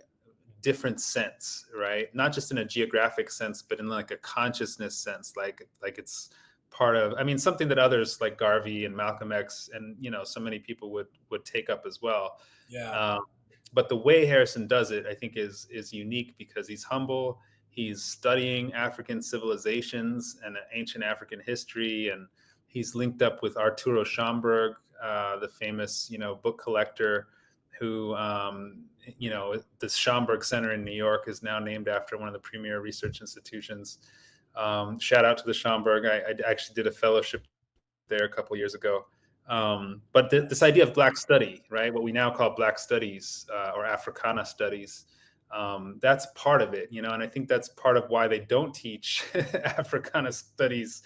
different sense, right? Not just in a geographic sense, but in like a consciousness sense, like it's part of. I mean, something that others like Garvey and Malcolm X and so many people would take up as well. Yeah. Um, but the way Harrison does it, I think, is unique because he's humble. He's studying African civilizations and ancient African history, and he's linked up with Arturo Schomburg, the famous book collector, who the Schomburg Center in New York is now named after one of the premier research institutions. Shout out to the Schomburg. I actually did a fellowship there a couple of years ago. But this idea of Black study, right? What we now call Black studies, or Africana studies, that's part of it, and I think that's part of why they don't teach Africana studies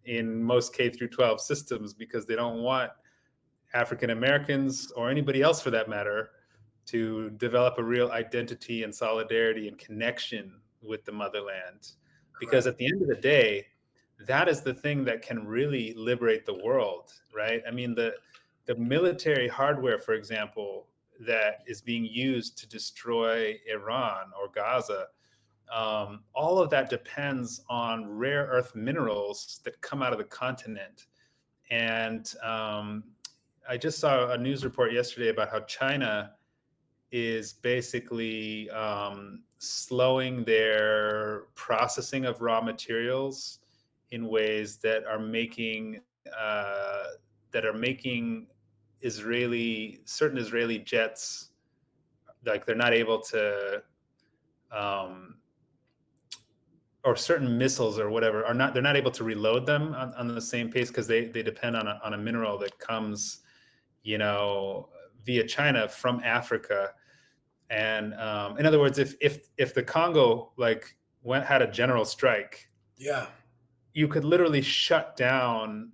in most K through 12 systems, because they don't want African Americans, or anybody else for that matter, to develop a real identity and solidarity and connection with the motherland. Because Correct. at the end of the day, that is the thing that can really liberate the world, right? I mean, the military hardware, for example, that is being used to destroy Iran or Gaza, all of that depends on rare earth minerals that come out of the continent. And I just saw a news report yesterday about how China is basically slowing their processing of raw materials in ways that are making certain Israeli jets, like they're not able to, um, or certain missiles or whatever, they're not able to reload them on the same pace because they depend on a mineral that comes, via China from Africa. And in other words, if the Congo had a general strike, Yeah. you could literally shut down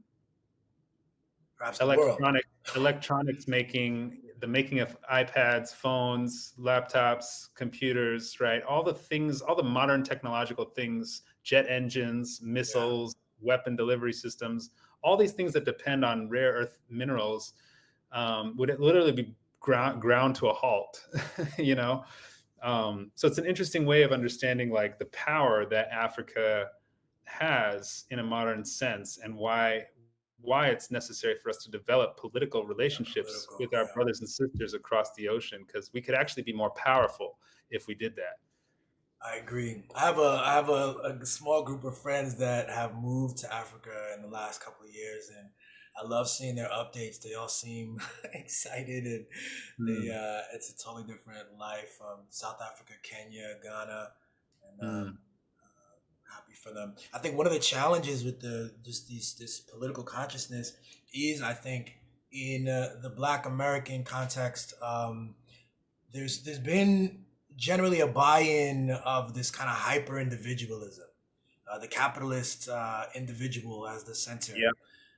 perhaps the world. electronic electronics making, the making of iPads, phones, laptops, computers, right? All the things, all the modern technological things, jet engines, Yeah, missiles, weapon delivery systems, all these things that depend on rare earth minerals, would it literally be ground to a halt, you know? So it's an interesting way of understanding like the power that Africa has in a modern sense, and why it's necessary for us to develop political yeah, relationships political. with our Yeah. brothers and sisters across the ocean, because we could actually be more powerful if we did that. I agree. I have a small group of friends that have moved to Africa in the last couple of years, and I love seeing their updates. They all seem excited, and they Mm, it's a totally different life. South Africa, Kenya, Ghana, and mm, happy for them. I think one of the challenges with the just these this political consciousness is, I think, in the Black American context. There's been generally a buy-in of this kind of hyper individualism, the capitalist individual as the center. yeah,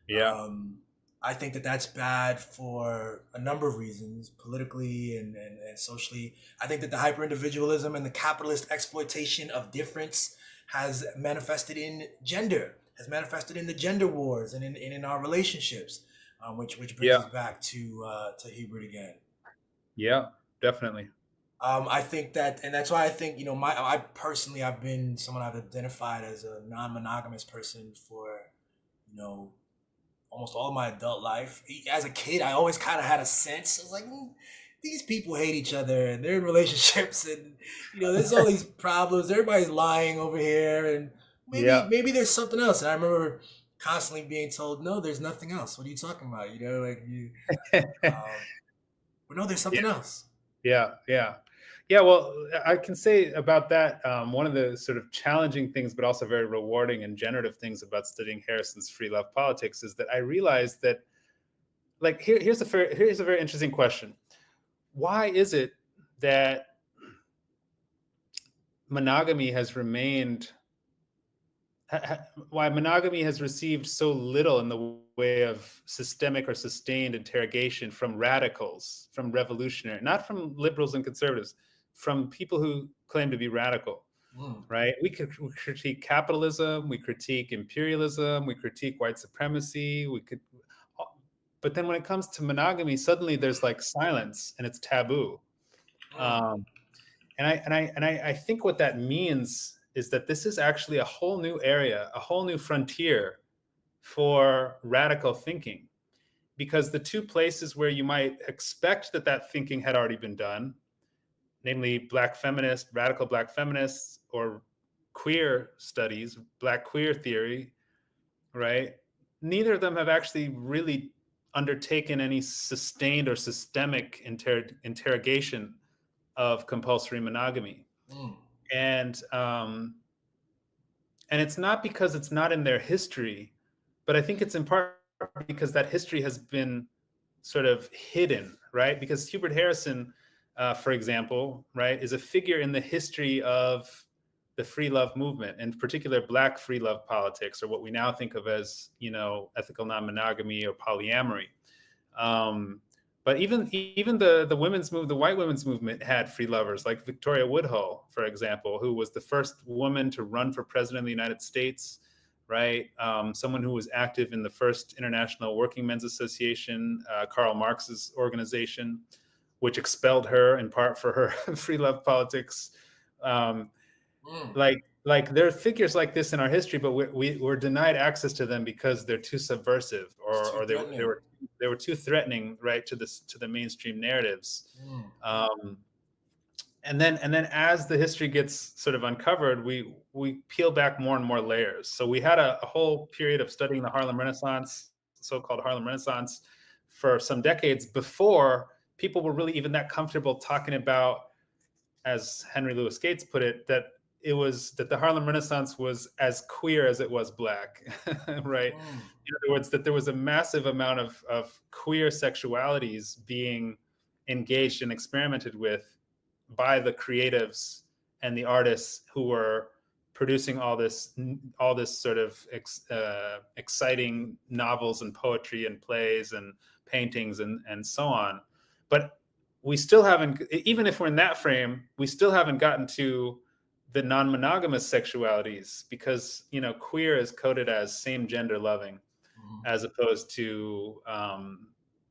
yeah, Um, I think that that's bad for a number of reasons, politically and socially. I think that the hyper individualism and the capitalist exploitation of difference has manifested in gender, has manifested in the gender wars and in our relationships, which brings us yeah, back to Hubert again. yeah, definitely. I think that, and that's why I think, I personally, I've been someone I've identified as a non-monogamous person for, you know, almost all of my adult life. As a kid, I always kind of had a sense. I was like, these people hate each other and they're in relationships, and there's all these problems. Everybody's lying over here, and maybe Yeah. maybe there's something else. And I remember constantly being told, no, there's nothing else. What are you talking about? Um, but no, there's Yeah, something else. yeah, yeah. Yeah, well, I can say about that, one of the sort of challenging things, but also very rewarding and generative things about studying Harrison's free love politics is that I realized that, like, here's a very interesting question. Why is it that monogamy has remained why monogamy has received so little in the way of systemic or sustained interrogation from radicals, from revolutionary, not from liberals and conservatives, from people who claim to be radical, Mm. right? We critique capitalism, we critique imperialism, we critique white supremacy, but then when it comes to monogamy, suddenly there's like silence and it's taboo. Mm. Um, I think what that means is that this is actually a whole new area, a whole new frontier for radical thinking. Because the two places where you might expect that that thinking had already been done, namely Black feminists, radical Black feminists, or queer studies, Black queer theory, right? Neither of them have actually really undertaken any sustained or systemic interrogation of compulsory monogamy. Mm. And and it's not because it's not in their history, but I think it's in part because that history has been sort of hidden, right? Because Hubert Harrison, for example, right, is a figure in the history of the free love movement, in particular Black free love politics, or what we now think of as, ethical non-monogamy or polyamory. Um, but even the the white women's movement had free lovers, like Victoria Woodhull, for example, who was the first woman to run for president of the United States, right? Someone who was active in the first International Working Men's Association, Karl Marx's organization, which expelled her in part for her free love politics. Um, Mm. like there are figures like this in our history, but we're denied access to them because they're too subversive, It's too or threatening. they were too threatening, right, to the mainstream narratives. Mm. Um, and then as the history gets sort of uncovered, we peel back more and more layers. So we had a whole period of studying the Harlem Renaissance, so-called Harlem Renaissance, for some decades before people were really even that comfortable talking about, as Henry Louis Gates put it, that the Harlem Renaissance was as queer as it was Black, right? Mm. In other words, that there was a massive amount of queer sexualities being engaged and experimented with by the creatives and the artists who were producing all this sort of exciting novels and poetry and plays and paintings and so on. But we still haven't, even if we're in that frame, we still haven't gotten to the non-monogamous sexualities, because queer is coded as same gender loving, as opposed to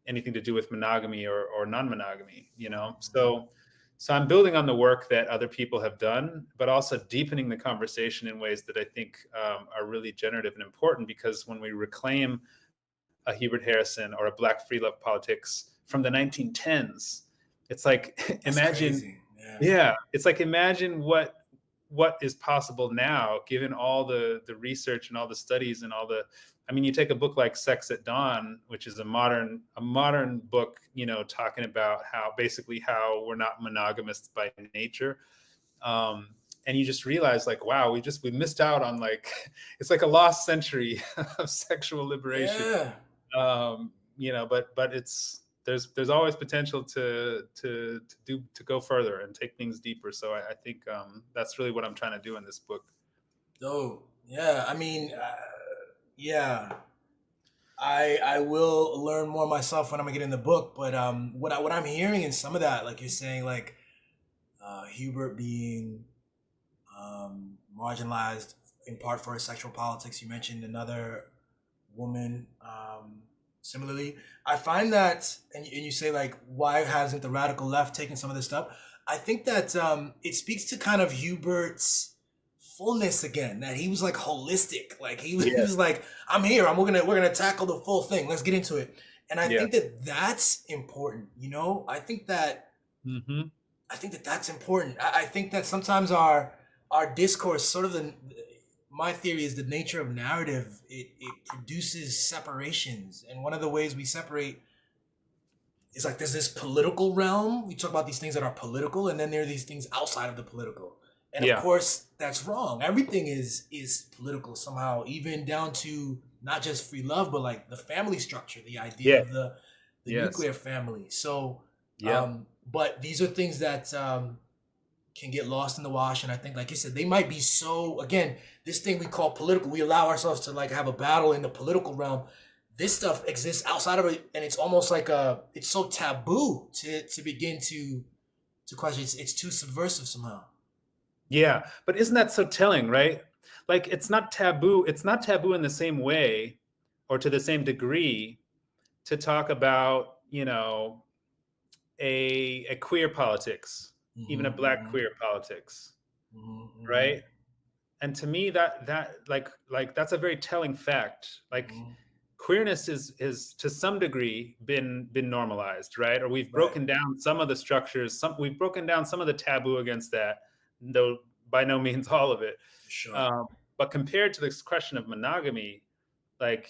anything to do with monogamy or non-monogamy. So I'm building on the work that other people have done, but also deepening the conversation in ways that I think are really generative and important, because when we reclaim a Hubert Harrison or a Black free love politics from the 1910s, it's like, That's imagine, crazy. yeah, it's like, imagine what is possible now, given all the research and all the studies and all the, I mean, you take a book like Sex at Dawn, which is a modern book, talking about how we're not monogamous by nature. And you just realize, like, wow, we missed out on, like, it's like a lost century of sexual liberation. Yeah. But there's always potential to go further and take things deeper. So I think that's really what I'm trying to do in this book. Dope. Yeah. I mean, yeah. I will learn more myself when I'm gonna get in the book, but what I'm hearing in some of that, like you're saying, like Hubert being marginalized in part for his sexual politics. You mentioned another woman similarly. I find that, and you say, like, why hasn't the radical left taken some of this stuff? I think that it speaks to kind of Hubert's fullness again, that he was like holistic, like he was like, I'm here, we're gonna tackle the full thing, let's get into it. And I think that that's important, I think that that's important. I think that sometimes our discourse, sort of my theory is the nature of narrative, it produces separations, and one of the ways we separate is, like, there's this political realm, we talk about these things that are political, and then there are these things outside of the political. And of course, that's wrong. Everything is political somehow, even down to not just free love, but like the family structure, the idea of the nuclear family. So, but these are things that can get lost in the wash. And I think, like you said, they might be so, again, this thing we call political, we allow ourselves to, like, have a battle in the political realm. This stuff exists outside of it, and it's almost like it's so taboo to begin to question. It's too subversive somehow. Yeah, but isn't that so telling, right? Like, it's not taboo. It's not taboo in the same way or to the same degree to talk about, a queer politics, even a Black queer politics, right? And to me, that like that's a very telling fact. Like, queerness is to some degree been normalized, right? Or we've broken down some of the structures. We've broken down some of the taboo against that, though by no means all of it. Sure. But compared to this question of monogamy, like,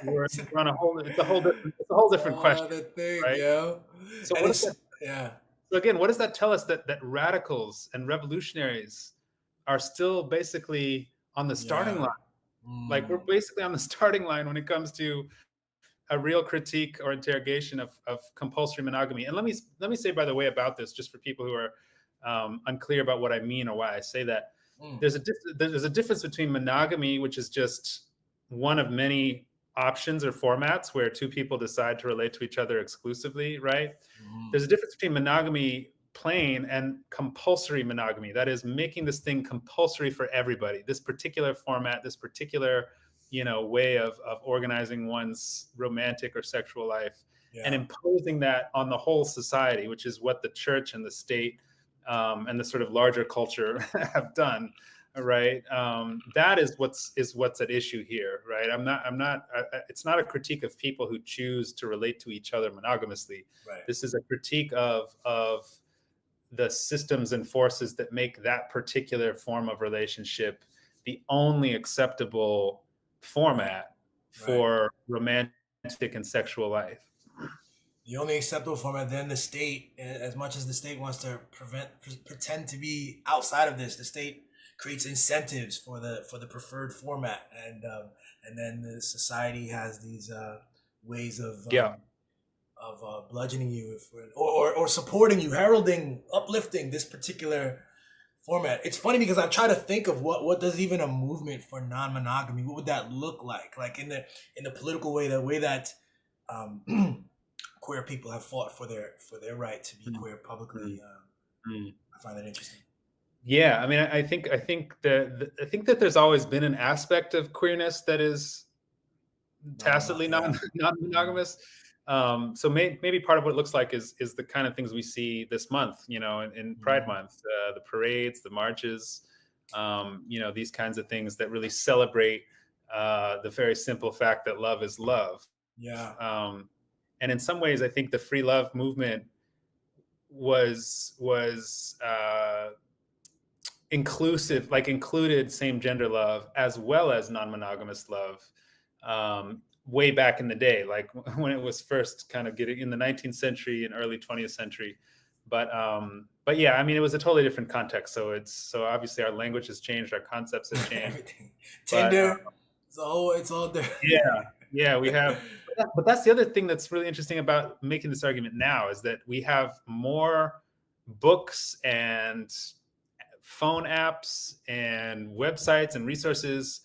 we're on it's a whole different question. The thing, right? yo. So And what it's, does so again, what does that tell us? That radicals and revolutionaries are still basically on the starting line. Like, we're basically on the starting line when it comes to a real critique or interrogation of compulsory monogamy. And let me say, by the way, about this, just for people who are unclear about what I mean or why I say that, there's a difference between monogamy, which is just one of many options or formats where two people decide to relate to each other exclusively, right? There's a difference between monogamy plain and compulsory monogamy. That is, making this thing compulsory for everybody, this particular format, this particular way of organizing one's romantic or sexual life, and imposing that on the whole society, which is what the church and the state and the sort of larger culture have done, right? That is what's at issue here, right? It's not a critique of people who choose to relate to each other monogamously. Right. This is a critique of the systems and forces that make that particular form of relationship the only acceptable format for romantic and sexual life. The only acceptable format. Then the state, as much as the state wants to pretend to be outside of this, the state creates incentives for the preferred format, and then the society has these ways of bludgeoning you or supporting you, heralding, uplifting this particular format. It's funny because I try to think of what does even a movement for non-monogamy, what would that look like in the political way, the way that um, queer people have fought for their right to be Mm, queer publicly. mm, mm. I find that interesting. Yeah, I mean, I think that there's always been an aspect of queerness that is tacitly Yeah. non-monogamous. So maybe part of what it looks like is the kind of things we see this month, in Pride Mhm. Month, the parades, the marches, these kinds of things that really celebrate the very simple fact that love is love. Yeah. Um, and in some ways, I think the free love movement was inclusive, like included same gender love as well as non-monogamous love, way back in the day, like when it was first kind of getting in the 19th century and early 20th century. But yeah, I mean, it was a totally different context. So obviously our language has changed, our concepts have changed. Everything. But Tinder. It's all there. yeah, we have. But that's the other thing that's really interesting about making this argument now is that we have more books and phone apps and websites and resources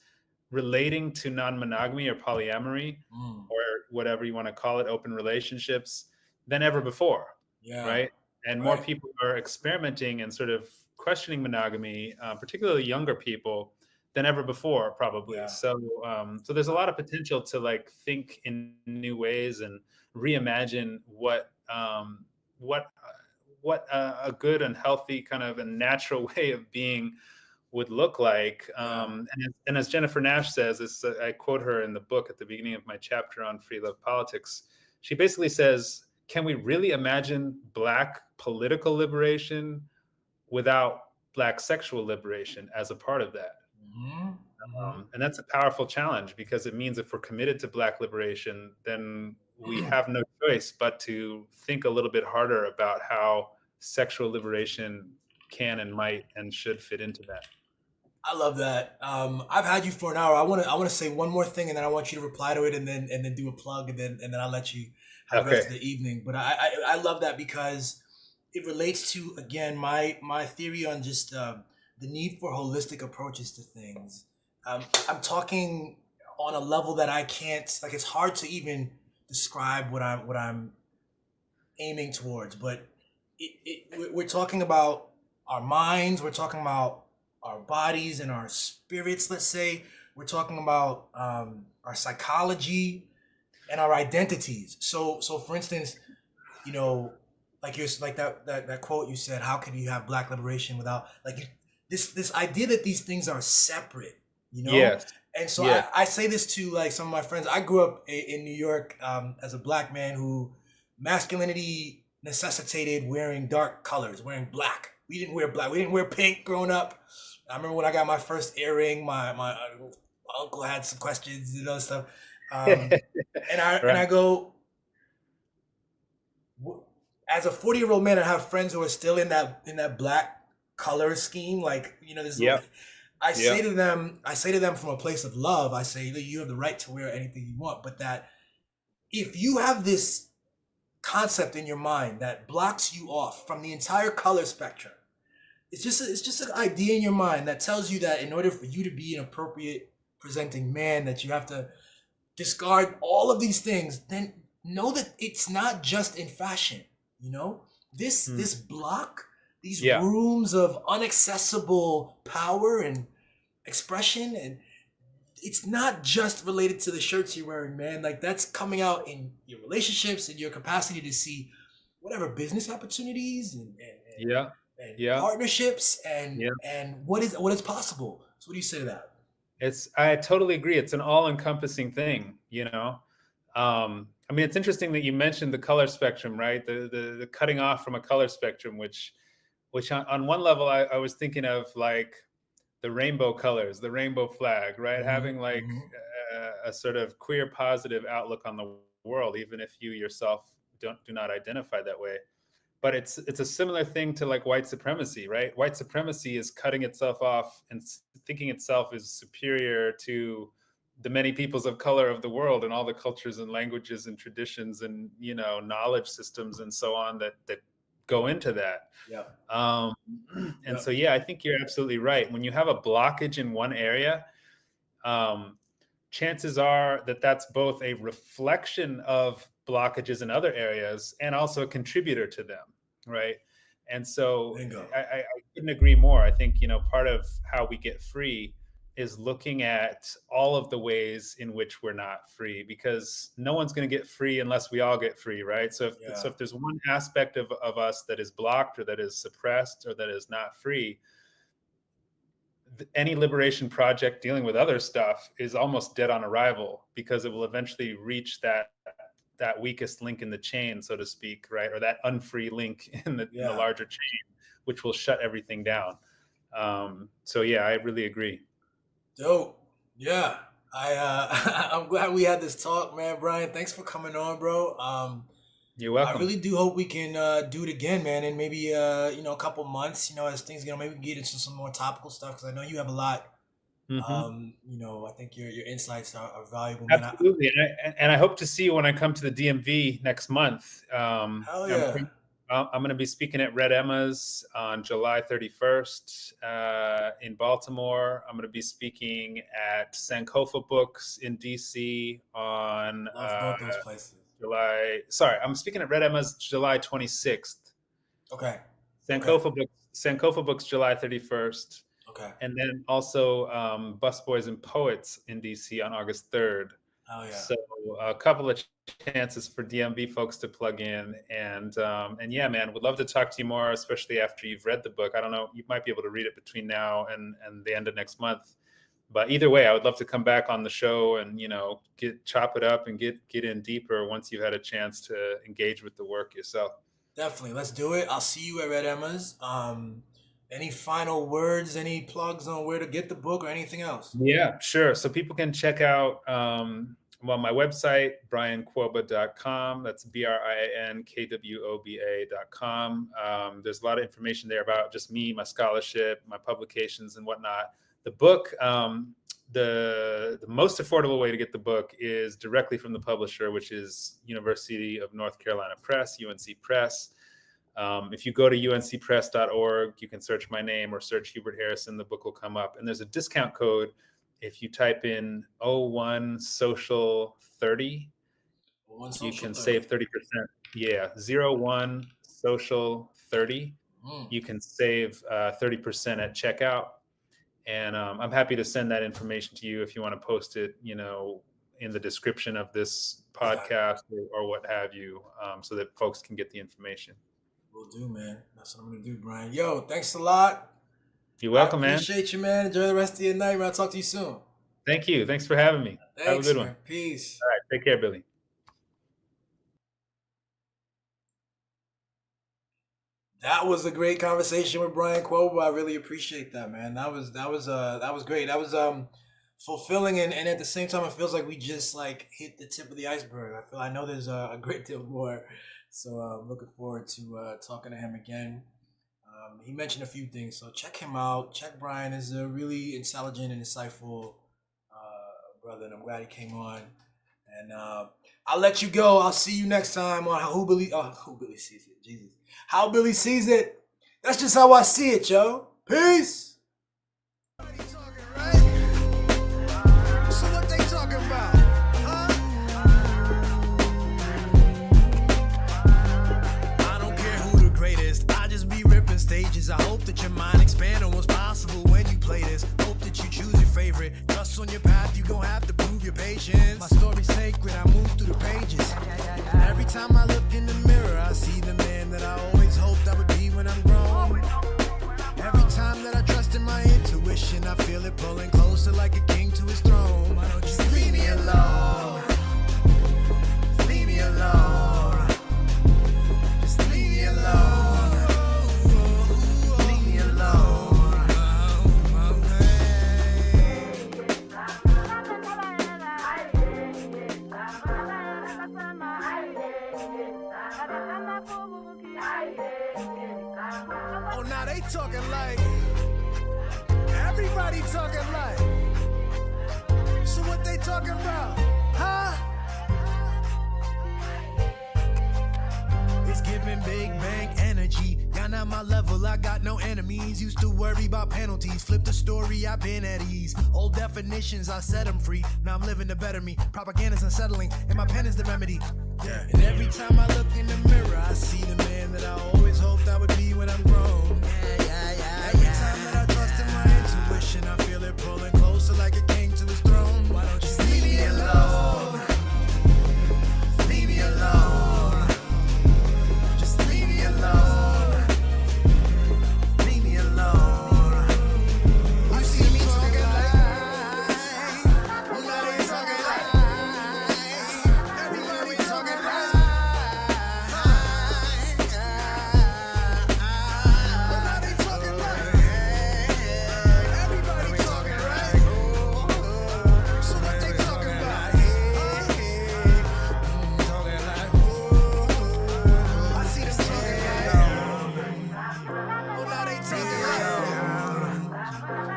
relating to non-monogamy or polyamory Mm, or whatever you want to call it, open relationships, than ever before, yeah. right? And more Right. people are experimenting and sort of questioning monogamy, particularly younger people, than ever before, probably. Yeah. So there's a lot of potential to like think in new ways and reimagine what a good and healthy kind of a natural way of being would look like. Yeah. And as Jennifer Nash says, I quote her in the book at the beginning of my chapter on free love politics. She basically says, can we really imagine Black political liberation without Black sexual liberation as a part of that? Hmm. Hmm. And that's a powerful challenge because it means if we're committed to Black liberation, then we have no choice but to think a little bit harder about how sexual liberation can and might and should fit into that. I love that. I've had you for an hour. I want to say one more thing, and then I want you to reply to it, and then do a plug, and then I'll let you have the rest Okay. of the evening. But I love that because it relates to, again, my theory on just the need for holistic approaches to things. I'm talking on a level that I can't, like, it's hard to even describe what I'm aiming towards, but we're talking about our minds, we're talking about our bodies and our spirits, let's say. We're talking about our psychology and our identities. So for instance, like that quote you said, how can you have Black liberation without, like, this idea that these things are separate, you know? Yes. And so Yeah. I say this to, like, some of my friends. I grew up in New York, as a Black man who masculinity necessitated wearing dark colors, wearing black. We didn't wear black. We didn't wear pink growing up. I remember when I got my first earring, my uncle had some questions and other stuff. Um, and I Right. go, as a 40-year-old man, I have friends who are still in that black color scheme. Like, this. Yep. Yep. I say to them from a place of love. I say that you have the right to wear anything you want, but that if you have this concept in your mind that blocks you off from the entire color spectrum, it's just an idea in your mind that tells you that in order for you to be an appropriate presenting man, that you have to discard all of these things. Then know that it's not just in fashion. This Mm. block, these Yeah. rooms of unaccessible power and expression, and it's not just related to the shirts you're wearing, man. Like, that's coming out in your relationships and your capacity to see whatever business opportunities Yeah. and Yeah. partnerships and Yeah. and what is possible. So what do you say to that? I totally agree. It's an all-encompassing thing. I mean, it's interesting that you mentioned the color spectrum, right? The cutting off from a color spectrum, which on one level I was thinking of like the rainbow colors, the rainbow flag, right? Hmm. Having like Hmm. a sort of queer positive outlook on the world, even if you yourself do not identify that way. But it's a similar thing to like white supremacy, right? White supremacy is cutting itself off and thinking itself is superior to the many peoples of color of the world and all the cultures and languages and traditions and knowledge systems and so on that go into that. Yeah. And so, yeah, I think you're absolutely right. When you have a blockage in one area, chances are that that's both a reflection of blockages in other areas and also a contributor to them, right? And so I couldn't agree more. I think, part of how we get free is looking at all of the ways in which we're not free, because no one's going to get free unless we all get free, right? So if there's one aspect of us that is blocked or that is suppressed or that is not free, any liberation project dealing with other stuff is almost dead on arrival, because it will eventually reach that weakest link in the chain, so to speak, right? Or that unfree link in the larger chain, which will shut everything down. So yeah, I really agree. Dope. Yeah. I'm glad we had this talk, man. Brian, thanks for coming on, bro. You're welcome. I really do hope we can do it again, man, in maybe a couple months, as things maybe get into some more topical stuff, because I know you have a lot. I think your insights are valuable, man. Absolutely. And I hope to see you when I come to the DMV next month. Hell yeah. I'm going to be speaking at Red Emma's on July 31st in Baltimore. I'm going to be speaking at Sankofa Books in DC on both those places. I'm speaking at Red Emma's July 26th. Okay. Sankofa Books July 31st. Okay. And then also Busboys and Poets in DC on August 3rd. Oh yeah. So a couple of chances for DMV folks to plug in, and yeah, man, would love to talk to you more, especially after you've read the book. I don't know, you might be able to read it between now and the end of next month. But either way, I would love to come back on the show and chop it up and get in deeper once you've had a chance to engage with the work yourself. Definitely, let's do it. I'll see you at Red Emma's. Any final words, any plugs on where to get the book or anything else? Yeah, sure. So people can check out my website, briankwoba.com. That's BRIANKWOBA.com. There's a lot of information there about just me, my scholarship, my publications, and whatnot. The book, the most affordable way to get the book is directly from the publisher, which is University of North Carolina Press, UNC Press. If you go to uncpress.org, you can search my name or search Hubert Harrison. The book will come up. And there's a discount code. If you type in 01 Social 30, you can save 30%. Yeah, 01 Social 30. You can save 30% at checkout. And I'm happy to send that information to you if you want to post it, in the description of this podcast or what have you, so that folks can get the information. Will do, man. That's what I'm gonna do, Brian. Yo, thanks a lot. You're welcome, man. Appreciate you, man. Enjoy the rest of your night, man. I'll talk to you soon. Thank you. Thanks for having me. Thanks, have a good man. one. Peace. All right. Take care, Billy. That was a great conversation with Brian Kwoba. I really appreciate that, man. That was great. That was fulfilling, and at the same time, it feels like we just hit the tip of the iceberg. I know there's a great deal more. So I'm looking forward to talking to him again. He mentioned a few things, so check him out. Check Brian. Is a really intelligent and insightful brother, and I'm glad he came on. And I'll let you go. I'll see you next time on How Billy Sees It. Jesus, How Billy Sees It. That's just how I see it, yo. Peace. Stages. I hope that your mind expand on what's possible when you play this. Hope that you choose your favorite. Trust on your path, you gon' have to prove your patience. My story's sacred, I move through the pages. Every time I look in the mirror, I see the man that I always hoped I would be when I'm grown. Every time that I trust in my intuition, I feel it pulling closer like a king to his throne. Why don't you just leave me alone? Just leave me alone. Just leave me alone. Oh, now they talking like everybody talking like. So what they talking about? Huh? It's giving big bang energy. Nah, not my level, I got no enemies. Used to worry about penalties. Flip the story, I've been at ease. Old definitions, I set them free. Now I'm living to better me. Propaganda's unsettling, and my pen is the remedy. Yeah. And every time I look in the mirror, I see the man that I always hoped I would be when I'm grown. Every time that I trust in my intuition, I feel it pulling closer like a king to his throne. Why don't you just leave me alone? Leave me alone. Just leave me alone. Leave me alone. You see me talking like, well, now they talking like, everybody talking like, well, now they talking like, everybody talking right. So what they talking about? Talking like, I see them talking like, well, now they talking like,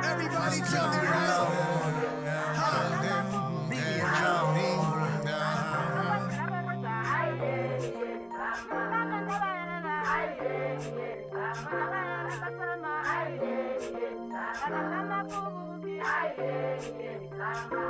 everybody talking right. Leave me I